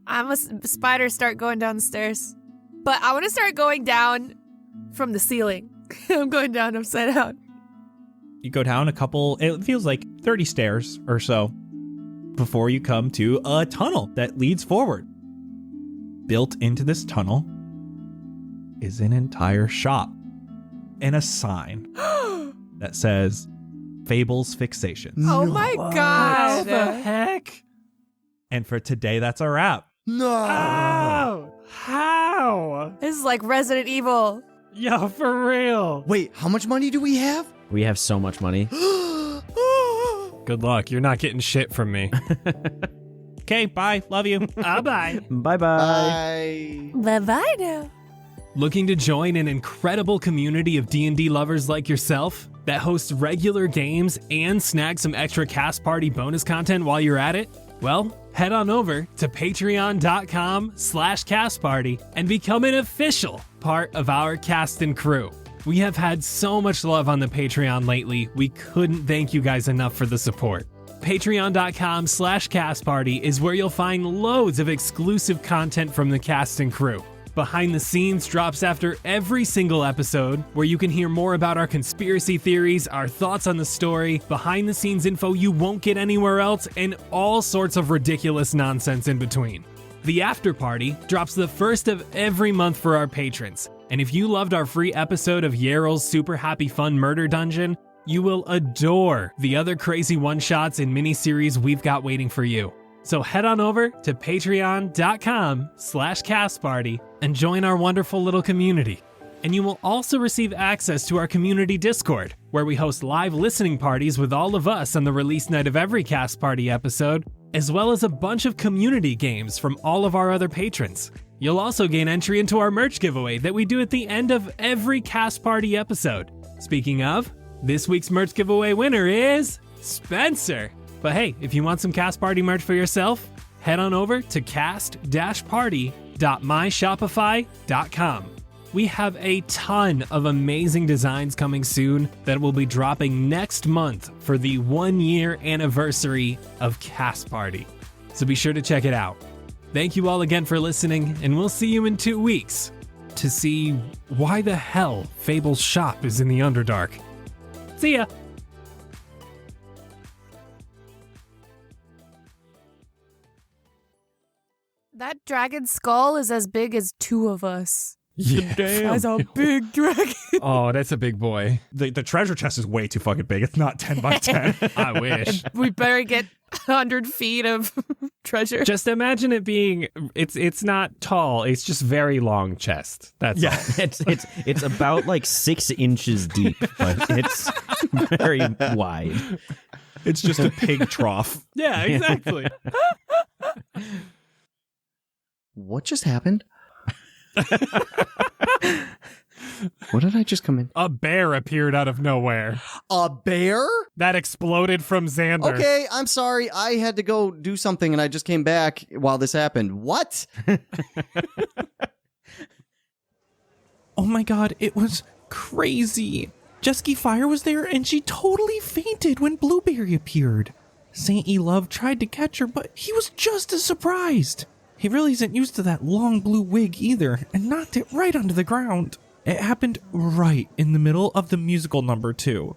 I'm a spider start going down the stairs. But I want to start going down from the ceiling. I'm going down upside down. You go down a couple, it feels like 30 stairs or so, before you come to a tunnel that leads forward. Built into this tunnel is an entire shop and a sign that says Fables Fixations. Oh my god. What the heck? And for today, that's a wrap. No. Oh, how? This is like Resident Evil. Yo, for real. Wait, how much money do we have? We have so much money. Good luck. You're not getting shit from me. Okay, bye. Love you. Bye. Bye-bye. Bye. Bye-bye now. Looking to join an incredible community of D&D lovers like yourself that hosts regular games and snag some extra Cast Party bonus content while you're at it? Well, head on over to patreon.com/castparty and become an official part of our cast and crew. We have had so much love on the Patreon lately, we couldn't thank you guys enough for the support. Patreon.com/castparty is where you'll find loads of exclusive content from the cast and crew. Behind the Scenes drops after every single episode, where you can hear more about our conspiracy theories, our thoughts on the story, behind the scenes info you won't get anywhere else, and all sorts of ridiculous nonsense in between. The After Party drops the first of every month for our patrons, and if you loved our free episode of Yarrow's Super Happy Fun Murder Dungeon, you will adore the other crazy one-shots and miniseries we've got waiting for you. So head on over to patreon.com/castparty and join our wonderful little community. And you will also receive access to our community Discord, where we host live listening parties with all of us on the release night of every Cast Party episode, as well as a bunch of community games from all of our other patrons. You'll also gain entry into our merch giveaway that we do at the end of every Cast Party episode. Speaking of, this week's merch giveaway winner is Spencer. But hey, if you want some Cast Party merch for yourself, head on over to cast-party.myshopify.com. We have a ton of amazing designs coming soon that will be dropping next month for the 1-year anniversary of Cast Party. So be sure to check it out. Thank you all again for listening, and we'll see you in 2 weeks to see why the hell Fable's shop is in the Underdark. See ya! That dragon skull is as big as 2 of us. Yeah. That's a big dragon. Oh, that's a big boy. The treasure chest is way too fucking big. It's not 10 by 10. I wish. We better get 100 feet of treasure. Just imagine it being, it's not tall, it's just very long chest. That's all. It's about like 6 inches deep, but it's very wide. It's just a pig trough. Yeah, exactly. What just happened? What did I just come in? A bear appeared out of nowhere. A bear? That exploded from Xander. Okay, I'm sorry. I had to go do something and I just came back while this happened. What? Oh my god, it was crazy. Jesky Fire was there and she totally fainted when Blueberry appeared. Saint Love tried to catch her, but he was just as surprised. He really isn't used to that long blue wig either, and knocked it right onto the ground. It happened right in the middle of the musical number 2.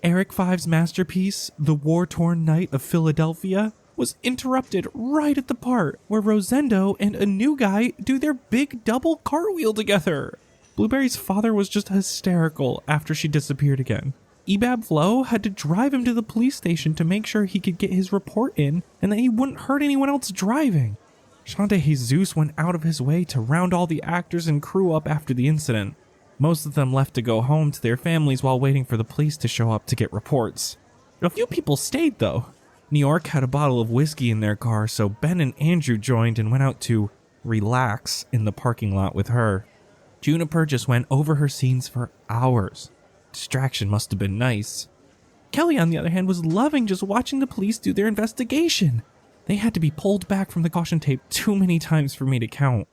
Eric Five's masterpiece, The War-Torn Knight of Philadelphia, was interrupted right at the part where Rosendo and a new guy do their big double cartwheel together. Blueberry's father was just hysterical after she disappeared again. Ebab Flo had to drive him to the police station to make sure he could get his report in and that he wouldn't hurt anyone else driving. Shante Jesus went out of his way to round all the actors and crew up after the incident. Most of them left to go home to their families while waiting for the police to show up to get reports. A few people stayed though. New York had a bottle of whiskey in their car, so Ben and Andrew joined and went out to relax in the parking lot with her. Juniper just went over her scenes for hours. Distraction must have been nice. Kelly, on the other hand, was loving just watching the police do their investigation. They had to be pulled back from the caution tape too many times for me to count.